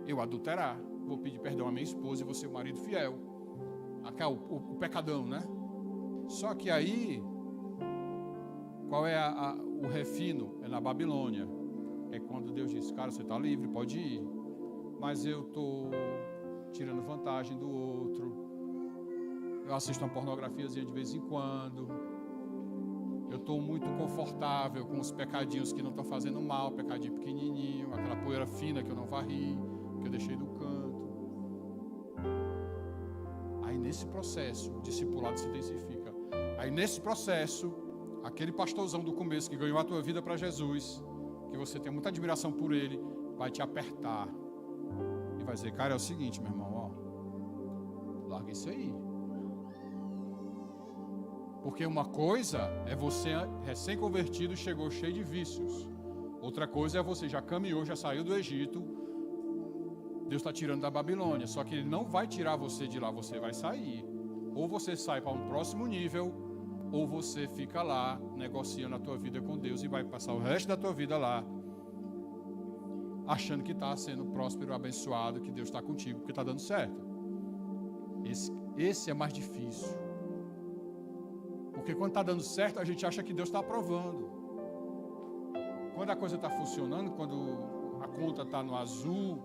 eu adulterar, vou pedir perdão à minha esposa e vou ser o marido fiel. Aqui é o pecadão, né? Só que aí, qual é o refino? É na Babilônia. É quando Deus diz, cara, você está livre, pode ir, mas eu estou tirando vantagem do outro, eu assisto uma pornografiazinha de vez em quando, eu estou muito confortável com os pecadinhos que não estão fazendo mal, pecadinho pequenininho, aquela poeira fina que eu não varri, que eu deixei no canto. Aí nesse processo, o discipulado se intensifica. Aí nesse processo, aquele pastorzão do começo que ganhou a tua vida para Jesus, que você tem muita admiração por ele, vai te apertar e vai dizer, cara, é o seguinte, meu irmão, ó, larga isso aí. Porque uma coisa é você recém-convertido, chegou cheio de vícios. Outra coisa é você já caminhou, já saiu do Egito, Deus está tirando da Babilônia. Só que Ele não vai tirar você de lá, você vai sair. Ou você sai para um próximo nível, ou você fica lá, negociando a tua vida com Deus e vai passar o resto da tua vida lá, achando que está sendo próspero, abençoado, que Deus está contigo, que está dando certo. Esse é mais difícil. Porque quando está dando certo, a gente acha que Deus está aprovando. Quando a coisa está funcionando, quando a conta está no azul,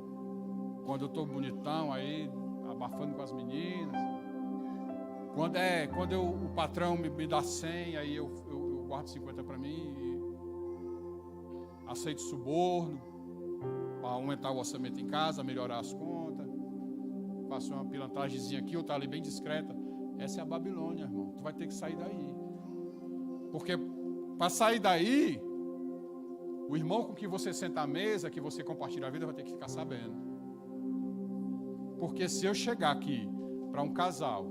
quando eu estou bonitão aí, abafando com as meninas, quando o patrão me dá 100, aí eu guardo 50 para mim e aceito suborno para aumentar o orçamento em casa, melhorar as contas, faço uma pilantраgemzinha aqui, outra ali bem discreta. Essa é a Babilônia, irmão. Tu vai ter que sair daí. Porque para sair daí, o irmão com que você senta à mesa, que você compartilha a vida, vai ter que ficar sabendo. Porque se eu chegar aqui para um casal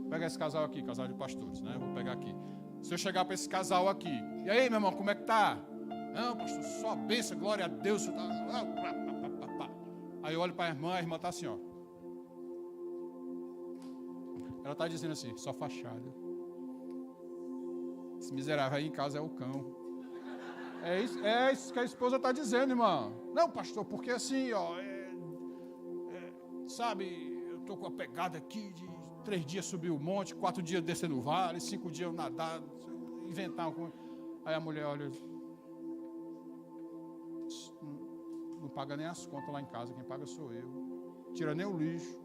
Vou pegar esse casal aqui, casal de pastores, né? Vou pegar aqui. Se eu chegar para esse casal aqui, e aí, meu irmão, como é que tá? Não, pastor, só bênção, glória a Deus. Aí eu olho para a irmã está assim, ó. Ela está dizendo assim, só fachada. Esse miserável aí em casa é o cão. É isso que a esposa está dizendo, irmão. Não, pastor, porque assim, ó, sabe, eu estou com a pegada aqui de 3 dias subir o monte, 4 dias descer no vale, 5 dias eu nadar, inventar uma coisa. Aí a mulher olha, não paga nem as contas lá em casa, quem paga sou eu. Tira nem o lixo.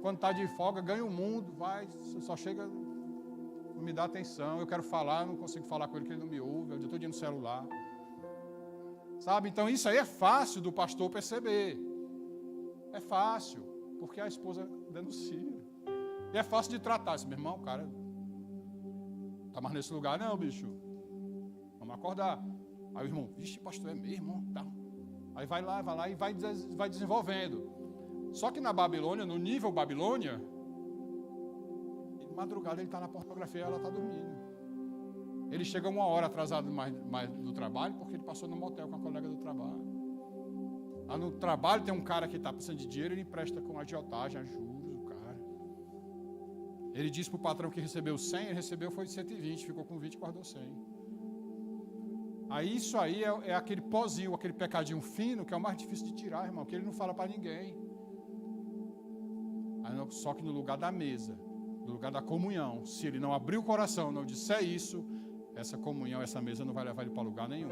Quando está de folga, ganha o mundo, vai, só chega, não me dá atenção, eu quero falar, não consigo falar com ele, que ele não me ouve, eu estou no celular. Sabe, então isso aí é fácil do pastor perceber. É fácil, porque a esposa denuncia. E é fácil de tratar. Esse meu irmão, cara, tá mais nesse lugar, não, bicho. Vamos acordar. Aí o irmão, vixe, pastor, é mesmo? Tá. Aí vai lá e vai desenvolvendo. Só que na Babilônia, no nível Babilônia, de madrugada ele está na pornografia e ela está dormindo. Ele chega 1 hora atrasado mais do trabalho, porque ele passou no motel com a colega do trabalho. Lá no trabalho tem um cara que está precisando de dinheiro, ele empresta com agiotagem, a juros, o cara. Ele disse para o patrão que recebeu 100, ele recebeu foi 120, ficou com 20 e guardou 100. Aí isso aí é aquele pozinho, aquele pecadinho fino, que é o mais difícil de tirar, irmão, que ele não fala para ninguém. Só que no lugar da mesa, no lugar da comunhão, se ele não abrir o coração, não disser isso, essa comunhão, essa mesa não vai levar ele para lugar nenhum.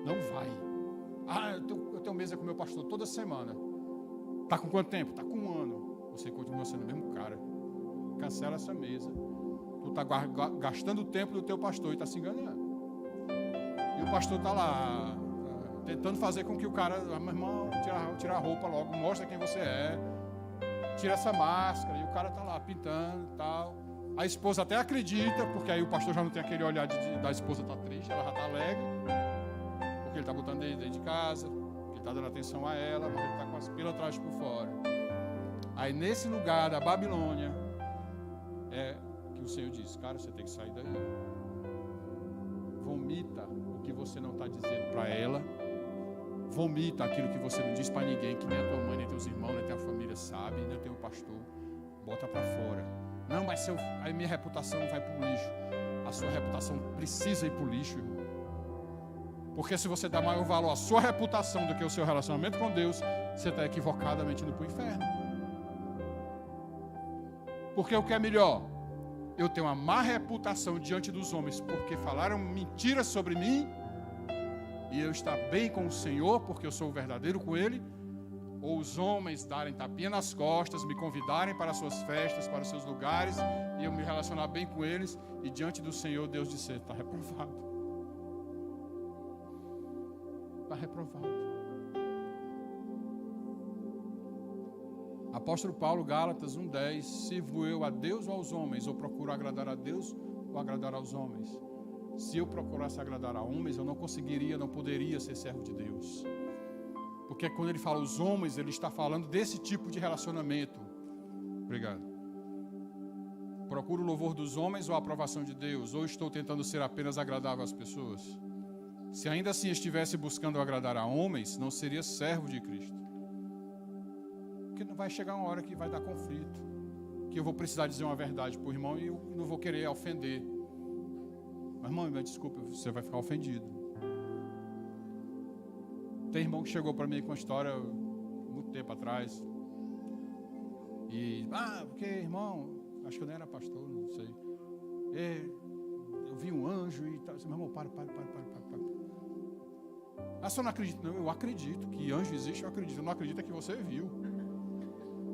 Não vai. Eu tenho mesa com o meu pastor toda semana. Está com quanto tempo? Está com 1 ano. Você continua sendo o mesmo cara. Cancela essa mesa. Tu está gastando o tempo do teu pastor e está se enganando. E o pastor está lá, tentando fazer com que o cara, meu irmão, tira a roupa logo, mostra quem você é, tira essa máscara, e o cara está lá pintando e tal. A esposa até acredita, porque aí o pastor já não tem aquele olhar da esposa estar triste, ela já está alegre, porque ele está botando dentro de casa, ele está dando atenção a ela, mas ele está com as pilantras por fora. Aí nesse lugar da Babilônia, é que o Senhor diz, cara, você tem que sair daí. Vomita o que você não está dizendo para ela. Vomita aquilo que você não diz para ninguém, que nem a tua mãe, nem teus irmãos, nem tua família sabe, nem teu pastor. Bota para fora. Não, mas aí minha reputação vai para o lixo. A sua reputação precisa ir para o lixo, irmão. Porque se você dá maior valor à sua reputação do que o seu relacionamento com Deus, você está equivocadamente indo para o inferno. Porque o que é melhor? Eu tenho uma má reputação diante dos homens porque falaram mentiras sobre mim e eu estar bem com o Senhor porque eu sou verdadeiro com Ele, ou os homens darem tapinha nas costas, me convidarem para as suas festas, para os seus lugares, e eu me relacionar bem com eles, e diante do Senhor Deus dizer, está reprovado. Está reprovado. Apóstolo Paulo, Gálatas 1:10, sirvo eu a Deus ou aos homens, ou procuro agradar a Deus ou agradar aos homens? Se eu procurasse agradar a homens, eu não conseguiria, não poderia ser servo de Deus. Porque quando ele fala os homens, ele está falando desse tipo de relacionamento. Obrigado. Procuro o louvor dos homens ou a aprovação de Deus? Ou estou tentando ser apenas agradável às pessoas? Se ainda assim estivesse buscando agradar a homens, não seria servo de Cristo. Porque não vai chegar uma hora que vai dar conflito. Que eu vou precisar dizer uma verdade para o irmão e eu não vou querer ofender. Mas, irmão, desculpa, você vai ficar ofendido. Tem irmão que chegou para mim com uma história muito tempo atrás. E, porque, irmão, acho que eu nem era pastor, não sei. Eu vi um anjo e tal. Meu irmão, para. Ah, você não acredita? Não, eu acredito que anjo existe, eu acredito. Eu não acredito que você viu.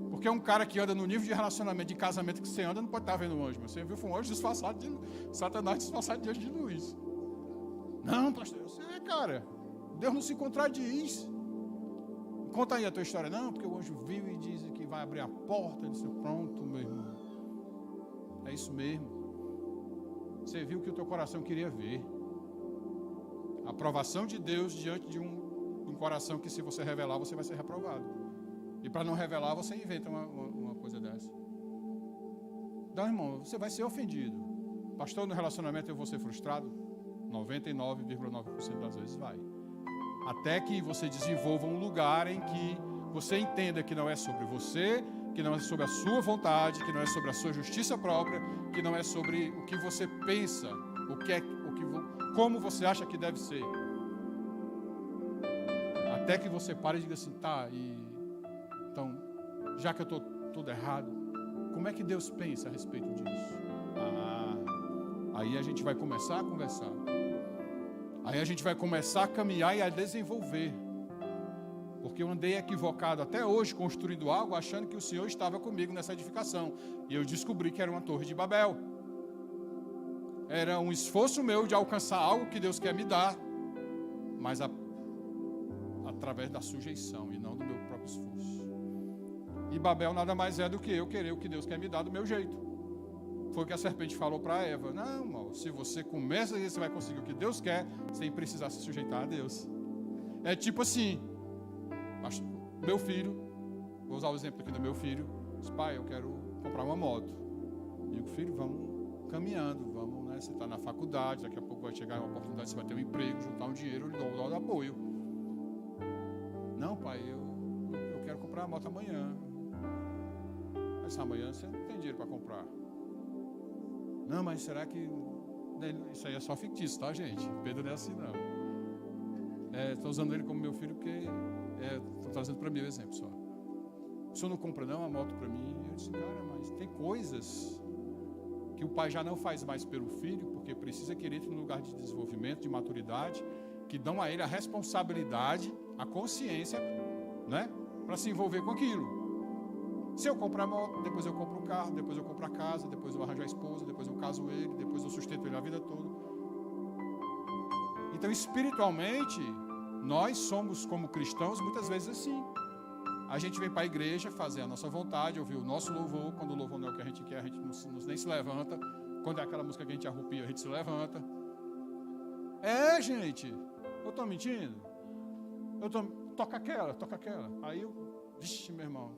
Porque um cara que anda no nível de relacionamento, de casamento que você anda, não pode estar vendo um anjo. Mas você viu, foi um anjo disfarçado de Satanás disfarçado de anjo de luz. Não, pastor, eu sei, cara. Deus não se contradiz. Conta aí a tua história. Não, porque o anjo viu e diz que vai abrir a porta. Ele disse, pronto, meu irmão. É isso mesmo. Você viu o que o teu coração queria ver. A aprovação de Deus diante de um coração que, se você revelar, você vai ser reprovado. E para não revelar, você inventa uma coisa dessa. Então, irmão, você vai ser ofendido. Pastor, no relacionamento eu vou ser frustrado? 99,9% das vezes vai. Até que você desenvolva um lugar em que você entenda que não é sobre você, que não é sobre a sua vontade, que não é sobre a sua justiça própria, que não é sobre o que você pensa, como você acha que deve ser. Até que você pare e diga assim, então, já que eu estou tudo errado, como é que Deus pensa a respeito disso? Aí a gente vai começar a conversar. Aí a gente vai começar a caminhar e a desenvolver. Porque eu andei equivocado até hoje, construindo algo, achando que o Senhor estava comigo nessa edificação. E eu descobri que era uma torre de Babel. Era um esforço meu de alcançar algo que Deus quer me dar, mas através da sujeição e não do meu próprio esforço. E Babel nada mais é do que eu querer o que Deus quer me dar do meu jeito. Foi o que a serpente falou para Eva. Não, irmão, se você começa e você vai conseguir o que Deus quer, sem precisar se sujeitar a Deus. É tipo assim, meu filho, vou usar o exemplo aqui do meu filho, diz, pai, eu quero comprar uma moto. Digo, filho, vamos caminhando, vamos, né? Você está na faculdade, daqui a pouco vai chegar uma oportunidade, você vai ter um emprego, juntar um dinheiro, eu dou apoio. Não, pai, eu quero comprar a moto amanhã. Mas amanhã você não tem dinheiro para comprar. Não, mas será que... Isso aí é só fictício, tá, gente? Pedro não é assim, não. Estou usando ele como meu filho porque estou trazendo para mim o exemplo só. O senhor não compra não a moto para mim? Eu disse, cara, mas tem coisas que o pai já não faz mais pelo filho, porque precisa que ele entre num lugar de desenvolvimento, de maturidade, que dão a ele a responsabilidade, a consciência, né, para se envolver com aquilo. Se eu comprar a moto, depois eu compro o carro, depois eu compro a casa, depois eu arranjo a esposa, depois eu caso ele, depois eu sustento ele a vida toda. Então, espiritualmente, nós somos, como cristãos, muitas vezes assim. A gente vem para a igreja fazer a nossa vontade, ouvir o nosso louvor. Quando o louvor não é o que a gente quer, a gente nem se levanta. Quando é aquela música que a gente arrupia, a gente se levanta. Gente, eu estou mentindo? Toca aquela. Aí vixe, meu irmão,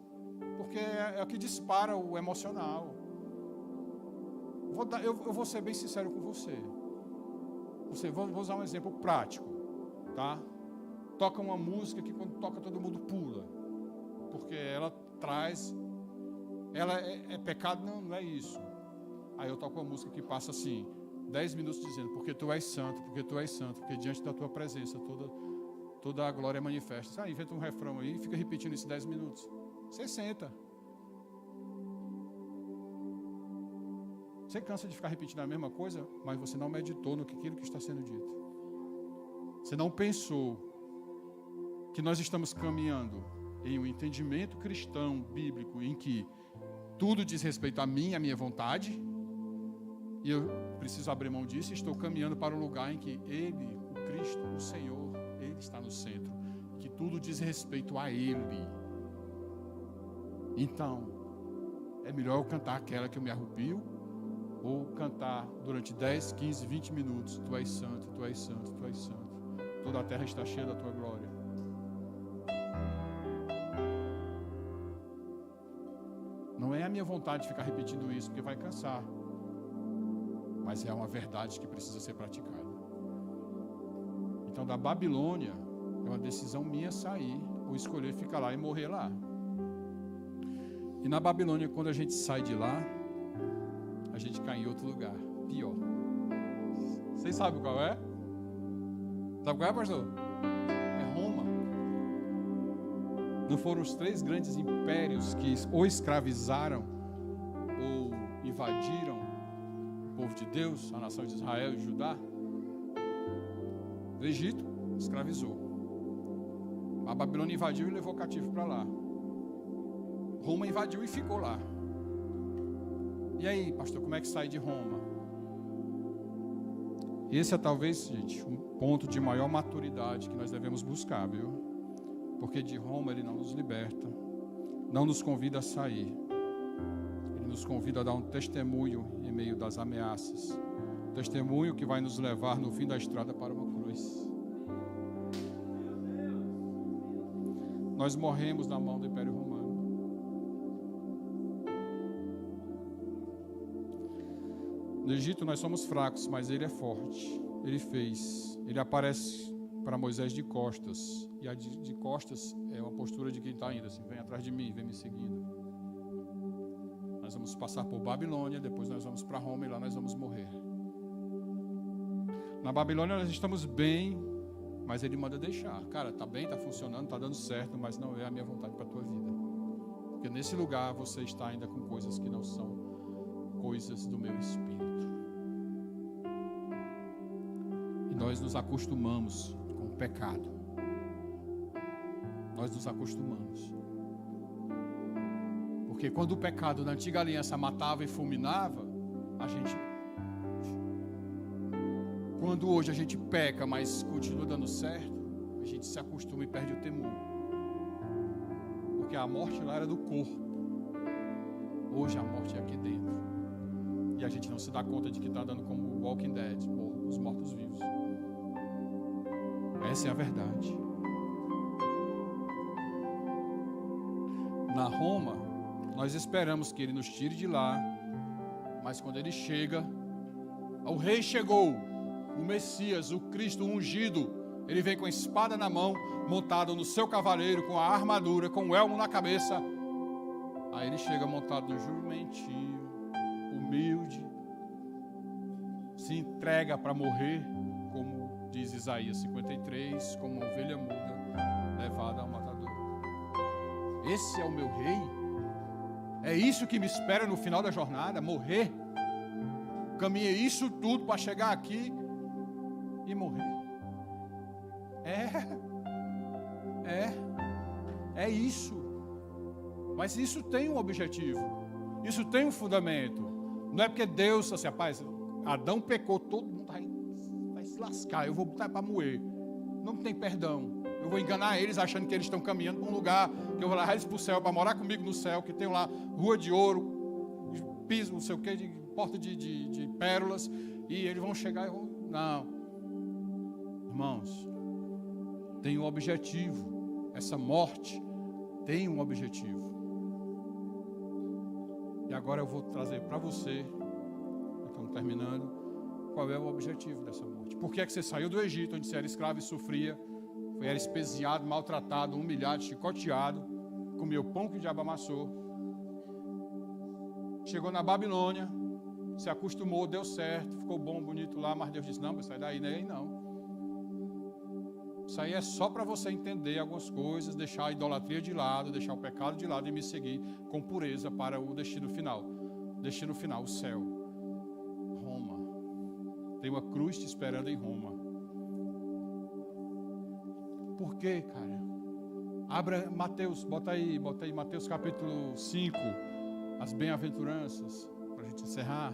porque é o que dispara o emocional. Eu vou ser bem sincero com você. Vou usar um exemplo prático, tá? Toca uma música que quando toca todo mundo pula, porque ela traz, ela é pecado, não é isso. Aí eu toco uma música que passa assim, 10 minutos dizendo, porque tu és santo, porque diante da tua presença toda a glória manifesta. Inventa um refrão aí e fica repetindo isso 10 minutos. Você senta. Você cansa de ficar repetindo a mesma coisa, mas você não meditou no aquilo que está sendo dito. Você não pensou que nós estamos caminhando em um entendimento cristão, bíblico, em que tudo diz respeito a mim, a minha vontade, e eu preciso abrir mão disso e estou caminhando para um lugar em que Ele, o Cristo, o Senhor, Ele está no centro, que tudo diz respeito a Ele. Então, é melhor eu cantar aquela que eu me arrepio, ou cantar durante 10, 15, 20 minutos, tu és santo, tu és santo, tu és santo, toda a terra está cheia da tua glória. Não é a minha vontade de ficar repetindo isso, porque vai cansar, mas é uma verdade que precisa ser praticada. Então, da Babilônia, é uma decisão minha sair, ou escolher ficar lá e morrer lá. E na Babilônia, quando a gente sai de lá, a gente cai em outro lugar, pior. Vocês sabem qual é? Sabe qual é, pastor? É Roma. Não foram os 3 grandes impérios que ou escravizaram ou invadiram o povo de Deus, a nação de Israel e Judá? O Egito escravizou. A Babilônia invadiu e levou cativo para lá. Roma invadiu e ficou lá. E aí, pastor, como é que sai de Roma? Esse é talvez, gente, um ponto de maior maturidade que nós devemos buscar, viu? Porque de Roma ele não nos liberta, não nos convida a sair. Ele nos convida a dar um testemunho em meio das ameaças. Testemunho que vai nos levar no fim da estrada para uma cruz. nós morremos na mão do Império Romano. No Egito nós somos fracos, mas ele é forte. Ele aparece para Moisés de costas. E a de costas é uma postura de quem está indo assim: vem atrás de mim, vem me seguindo. Nós vamos passar por Babilônia, depois nós vamos para Roma e lá nós vamos morrer. Na Babilônia nós estamos bem, mas ele manda deixar. Cara, tá bem, tá funcionando, tá dando certo, mas não é a minha vontade para a tua vida. Porque nesse lugar você está ainda com coisas que não são coisas do meu espírito. E nós nos acostumamos com o pecado. Nós nos acostumamos. Porque quando o pecado na antiga aliança matava e fulminava, a gente... Quando hoje a gente peca, mas continua dando certo, a gente se acostuma e perde o temor. Porque a morte lá era do corpo. Hoje a morte é aqui dentro. E a gente não se dá conta de que está andando como Walking Dead, os mortos-vivos. Essa é a verdade. Na Roma, nós esperamos que ele nos tire de lá, mas quando ele chega, o rei chegou, o Messias, o Cristo ungido, ele vem com a espada na mão, montado no seu cavaleiro, com a armadura, com o elmo na cabeça. Aí ele chega montado no jumentinho, humilde, se entrega para morrer, como diz Isaías 53, como uma ovelha muda levada ao matador. Esse é o meu rei? É isso que me espera no final da jornada? Morrer? Caminhei isso tudo para chegar aqui e morrer? É isso. Mas isso tem um objetivo. Isso tem um fundamento. Não é porque Deus, assim, rapaz, Adão pecou, todo mundo vai se lascar, eu vou botar para moer. Não tem perdão. Eu vou enganar eles achando que eles estão caminhando para um lugar que eu vou levar eles para o céu, para morar comigo no céu, que tem lá rua de ouro, piso, não sei o que, de porta de pérolas, e eles vão chegar e vão... Não. Irmãos, tem um objetivo. Essa morte tem um objetivo. E agora eu vou trazer para você, estamos terminando, qual é o objetivo dessa morte. Por que é que você saiu do Egito, onde você era escravo e sofria, era espezinhado, maltratado, humilhado, chicoteado, comeu pão que o diabo amassou, chegou na Babilônia, se acostumou, deu certo, ficou bom, bonito lá, mas Deus disse: não, sai daí, nem aí não. Isso aí é só para você entender algumas coisas, deixar a idolatria de lado, deixar o pecado de lado e me seguir com pureza para o destino final. Destino final, o céu. Roma. Tem uma cruz te esperando em Roma. Por quê, cara? Abra Mateus, bota aí Mateus capítulo 5, as bem-aventuranças, para a gente encerrar.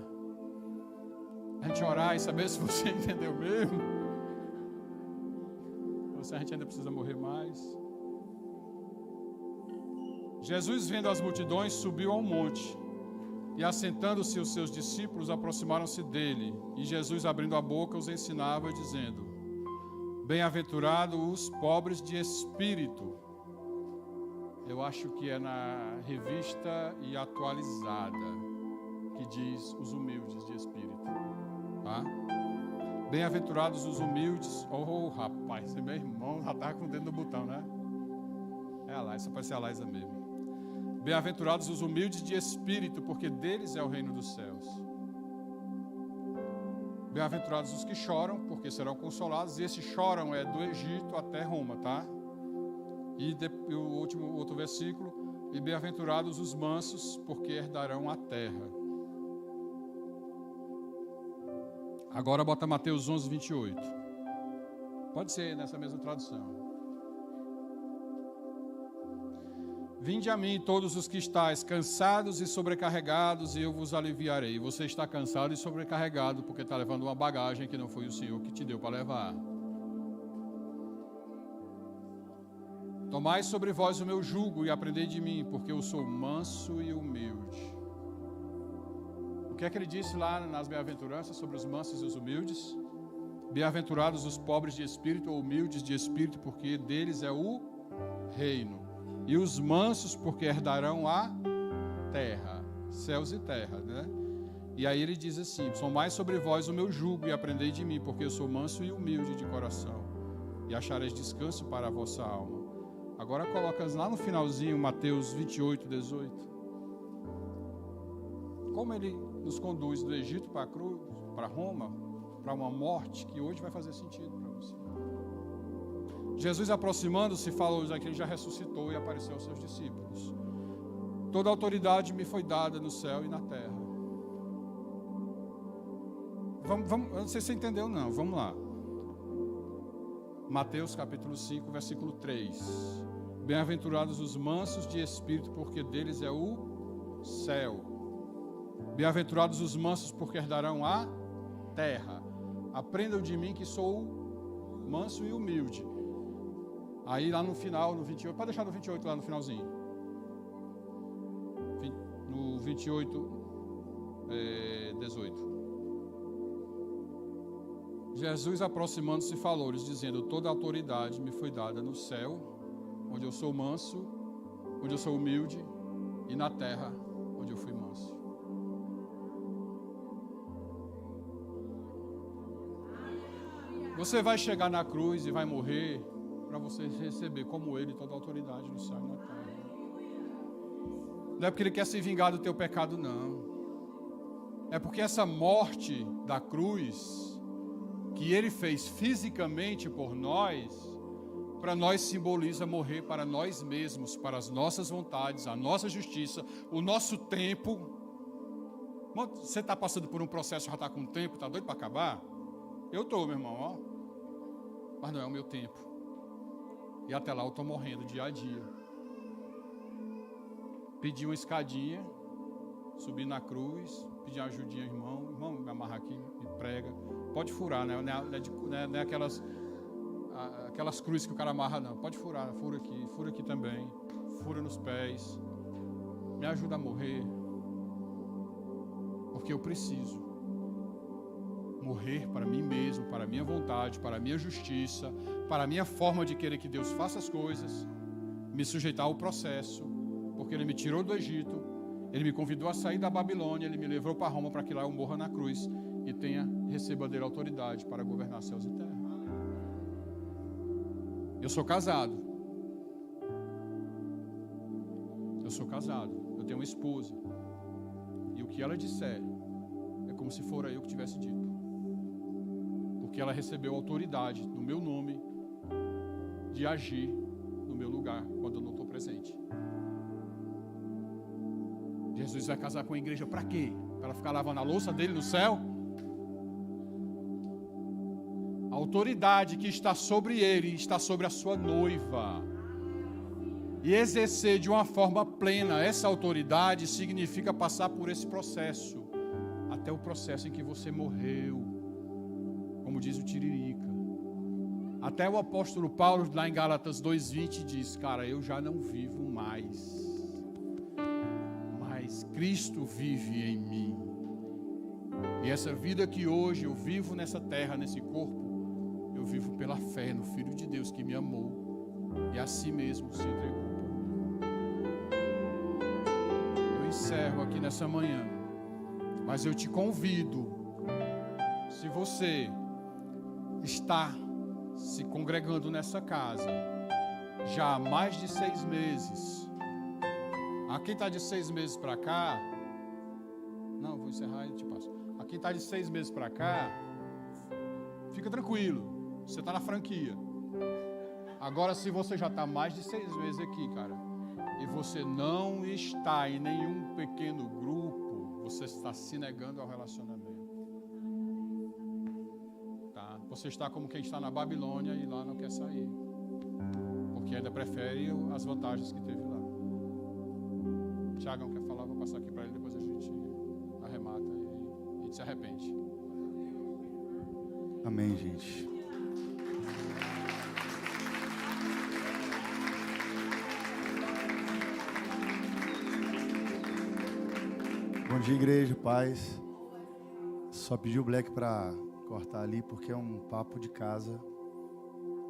A gente orar e saber se você entendeu mesmo. Ou se a gente ainda precisa morrer mais. Jesus, vendo as multidões, subiu ao monte. E assentando-se os seus discípulos, aproximaram-se dele. E Jesus, abrindo a boca, os ensinava, dizendo: bem-aventurados os pobres de espírito. Eu acho que é na Revista e Atualizada que diz os humildes de espírito. Tá? Bem-aventurados os humildes. Oh, rapaz, esse meu irmão já estava com o dedo no botão, né? É a Laísa, parece a Laísa mesmo. Bem-aventurados os humildes de espírito, porque deles é o reino dos céus. Bem-aventurados os que choram, porque serão consolados. E esse choram é do Egito até Roma, tá? E o outro versículo: e bem-aventurados os mansos, porque herdarão a terra. Agora bota Mateus 11, 28. Pode ser nessa mesma tradução. Vinde a mim todos os que estáis cansados e sobrecarregados, e eu vos aliviarei. Você está cansado e sobrecarregado porque está levando uma bagagem que não foi o Senhor que te deu para levar. Tomai sobre vós o meu jugo e aprendei de mim, porque eu sou manso e humilde. O que é que ele disse lá nas bem-aventuranças sobre os mansos e os humildes? Bem-aventurados os pobres de espírito ou humildes de espírito, porque deles é o reino. E os mansos, porque herdarão a terra, céus e terra, né? E aí ele diz assim: somai sobre vós o meu jugo e aprendei de mim, porque eu sou manso e humilde de coração, e achareis descanso para a vossa alma. Agora coloca lá no finalzinho, Mateus 28, 18. Como ele nos conduz do Egito para a cruz, para Roma, para uma morte que hoje vai fazer sentido para você. Jesus, aproximando-se, falou que ele já ressuscitou e apareceu aos seus discípulos. Toda autoridade me foi dada no céu e na terra. Vamos, eu não sei se você entendeu não, vamos lá. Mateus capítulo 5, versículo 3. Bem-aventurados os mansos de espírito, porque deles é o céu. Bem-aventurados os mansos, porque herdarão a terra. Aprendam de mim que sou manso e humilde. Aí lá no final, no 28, pode deixar no 28 lá no finalzinho. No 28, 18. Jesus, aproximando-se, falou-lhes, dizendo: toda a autoridade me foi dada no céu, onde eu sou manso, onde eu sou humilde, e na terra, onde eu fui manso. Você vai chegar na cruz e vai morrer para você receber, como ele, toda a autoridade no céu e na terra. Não é porque ele quer se vingar do teu pecado, não. É porque essa morte da cruz, que ele fez fisicamente por nós, para nós simboliza morrer para nós mesmos, para as nossas vontades, a nossa justiça, o nosso tempo. Você está passando por um processo, já está com tempo, está doido para acabar? Eu estou, meu irmão, ó. Mas não é o meu tempo. E até lá eu estou morrendo dia a dia. Pedi uma escadinha, subi na cruz, pedi uma ajudinha, irmão, me amarra aqui, me prega. Pode furar, né? Não é aquelas cruzes que o cara amarra, não. Pode furar, fura aqui também. Fura nos pés. Me ajuda a morrer. Porque eu preciso morrer para mim mesmo, para a minha vontade, para a minha justiça, para a minha forma de querer que Deus faça as coisas, me sujeitar ao processo, porque Ele me tirou do Egito, Ele me convidou a sair da Babilônia, Ele me levou para Roma para que lá eu morra na cruz e receba dele autoridade para governar céus e terra. Eu sou casado. Eu tenho uma esposa. E o que ela disser é como se fora eu que tivesse dito. Porque ela recebeu autoridade no meu nome de agir no meu lugar quando eu não estou presente. Jesus vai casar com a igreja para quê? Para ela ficar lavando a louça dele no céu? A autoridade que está sobre ele está sobre a sua noiva. E exercer de uma forma plena essa autoridade significa passar por esse processo, até o processo em que você morreu, como diz o Tiririca. Até o apóstolo Paulo, lá em Gálatas 2:20, diz: cara, eu já não vivo mais, mas Cristo vive em mim. E essa vida que hoje eu vivo nessa terra, nesse corpo, eu vivo pela fé no Filho de Deus que me amou e a si mesmo se entregou. Eu encerro aqui nessa manhã, mas eu te convido, se você está se congregando nessa casa já há mais de 6 meses, a quem está de 6 meses para cá, não, vou encerrar e te passo. A quem está de 6 meses para cá, fica tranquilo, você está na franquia. Agora, se você já está mais de 6 meses aqui, cara, e você não está em nenhum pequeno grupo, você está se negando ao relacionamento. Tá? Você está como quem está na Babilônia e lá não quer sair, porque ainda prefere as vantagens que teve lá. Tiagão quer falar, vou passar aqui para ele, depois a gente arremata e a gente se arrepende. Amém, gente. Bom dia, igreja, paz. Só pedi o Black para cortar ali, porque é um papo de casa.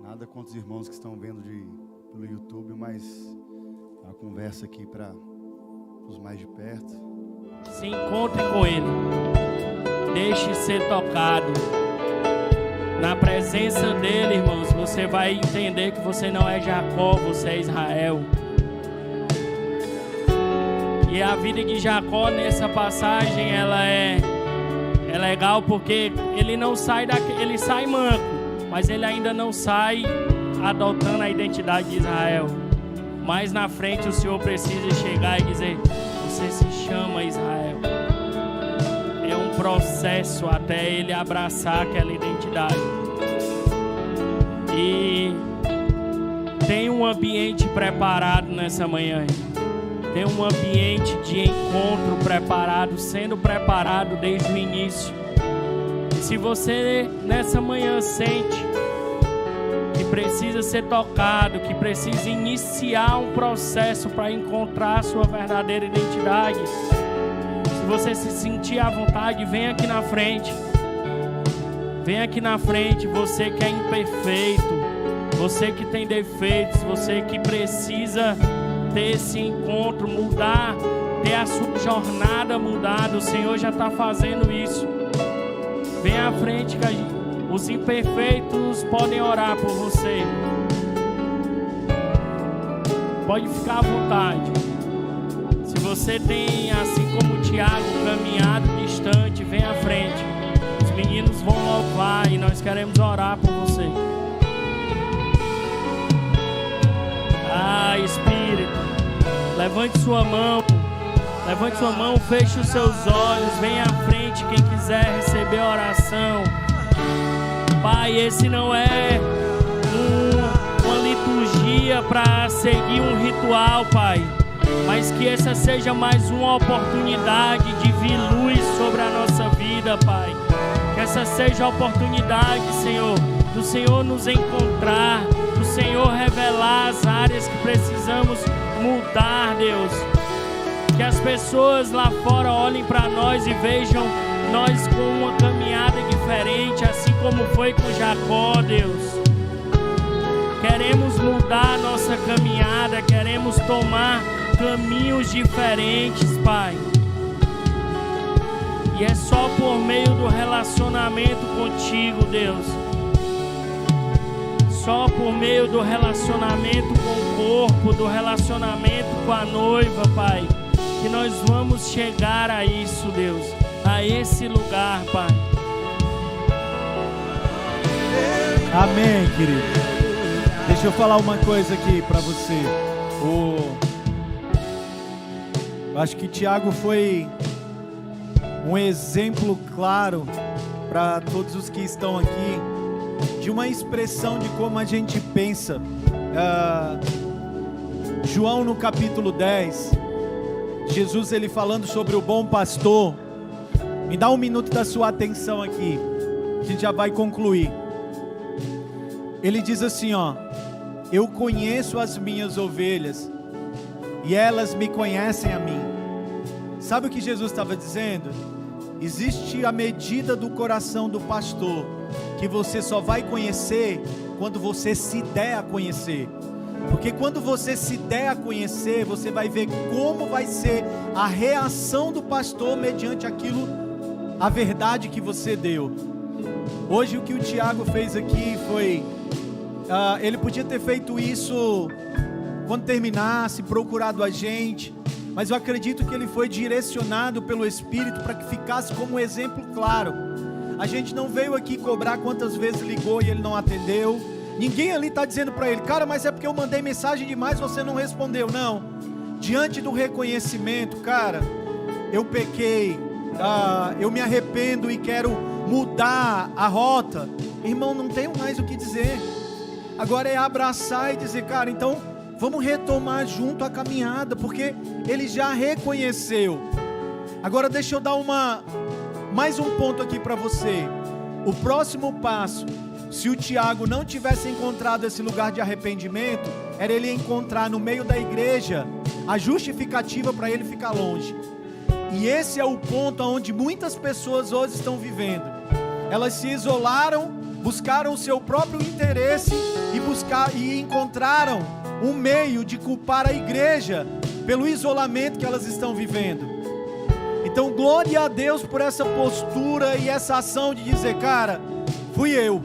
Nada contra os irmãos que estão vendo pelo YouTube, mas Uma conversa aqui para os mais de perto. Se encontre com Ele. Deixe ser tocado. Na presença dele, irmãos, você vai entender que você não é Jacó, você é Israel. E a vida de Jacó nessa passagem, ela é legal porque ele não sai ele sai manco, mas ele ainda não sai adotando a identidade de Israel. Mais na frente o Senhor precisa chegar e dizer: você se chama Israel. É um processo até ele abraçar aquela identidade. E tem um ambiente preparado nessa manhã. Tem um ambiente de encontro preparado, sendo preparado desde o início. E se você nessa manhã sente que precisa ser tocado, que precisa iniciar um processo para encontrar a sua verdadeira identidade, se você se sentir à vontade, vem aqui na frente. Vem aqui na frente, você que é imperfeito, você que tem defeitos, você que precisa ter esse encontro, mudar, ter a sua jornada mudada. O Senhor já está fazendo isso. Vem à frente, que os imperfeitos podem orar por você. Pode ficar à vontade. Se você tem, assim como o Tiago, caminhado distante, vem à frente. Os meninos vão louvar e nós queremos orar por você. Ah, Espírito, levante sua mão, feche os seus olhos, vem à frente quem quiser receber a oração. Pai, esse não é uma liturgia para seguir um ritual, Pai, mas que essa seja mais uma oportunidade de vir luz sobre a nossa vida, Pai. Que essa seja a oportunidade, Senhor, do Senhor nos encontrar, do Senhor revelar as áreas que precisamos mudar, Deus. Que as pessoas lá fora olhem para nós e vejam nós com uma caminhada diferente, assim como foi com Jacó, Deus. Queremos mudar nossa caminhada, queremos tomar caminhos diferentes, Pai. E é só por meio do relacionamento contigo, Deus. Só por meio do relacionamento com o corpo, do relacionamento com a noiva, Pai, que nós vamos chegar a isso, Deus, a esse lugar, Pai. Amém, querido. Deixa eu falar uma coisa aqui para você. Eu acho que Tiago foi um exemplo claro para todos os que estão aqui de uma expressão de como a gente pensa. João no capítulo 10, Jesus ele falando sobre o bom pastor. Me dá um minuto da sua atenção aqui, a gente já vai concluir. Ele diz assim, eu conheço as minhas ovelhas e elas me conhecem a mim. Sabe o que Jesus estava dizendo? Existe a medida do coração do pastor que você só vai conhecer quando você se der a conhecer. Porque quando você se der a conhecer, você vai ver como vai ser a reação do pastor mediante aquilo, a verdade que você deu. Hoje o que o Tiago fez aqui foi, ele podia ter feito isso quando terminasse, procurado a gente, mas eu acredito que ele foi direcionado pelo Espírito para que ficasse como um exemplo claro. A gente não veio aqui cobrar quantas vezes ligou e ele não atendeu. Ninguém ali está dizendo para ele, cara, mas é porque eu mandei mensagem demais, você não respondeu. Não, diante do reconhecimento, cara, eu pequei, eu me arrependo e quero mudar a rota. Irmão, não tenho mais o que dizer. Agora é abraçar e dizer, cara, então vamos retomar junto a caminhada, porque ele já reconheceu. Agora deixa eu dar mais um ponto aqui para você. O próximo passo, se o Tiago não tivesse encontrado esse lugar de arrependimento, era ele encontrar no meio da igreja a justificativa para ele ficar longe. E esse é o ponto onde muitas pessoas hoje estão vivendo. Elas se isolaram, buscaram o seu próprio interesse e encontraram um meio de culpar a igreja pelo isolamento que elas estão vivendo. Então, glória a Deus por essa postura e essa ação de dizer, cara, fui eu,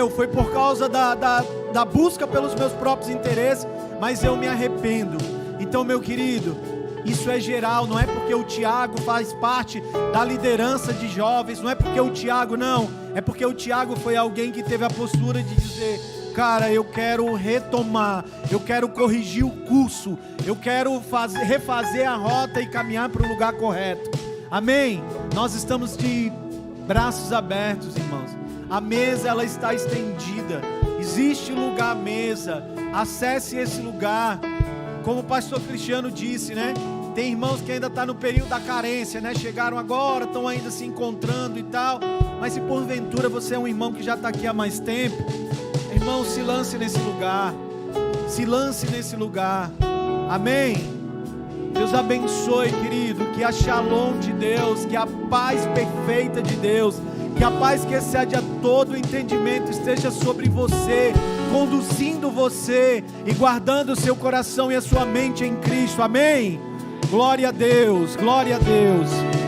foi por causa da busca pelos meus próprios interesses, mas eu me arrependo. Então, meu querido, isso é geral, não é porque o Tiago faz parte da liderança de jovens, não é porque o Tiago não, é porque o Tiago foi alguém que teve a postura de dizer, cara, eu quero retomar, eu quero corrigir o curso, eu quero refazer a rota e caminhar para o lugar correto. Amém? Nós estamos de braços abertos, irmãos. A mesa, ela está estendida. Existe lugar à mesa. Acesse esse lugar. Como o pastor Cristiano disse, né? Tem irmãos que ainda estão no período da carência, né? Chegaram agora, estão ainda se encontrando e tal. Mas se porventura você é um irmão que já está aqui há mais tempo, irmão, se lance nesse lugar. Se lance nesse lugar. Amém? Deus abençoe, querido. Que a shalom de Deus, que a paz perfeita de Deus, que a paz que excede a todo entendimento esteja sobre você, conduzindo você e guardando o seu coração e a sua mente em Cristo. Amém? Glória a Deus, glória a Deus.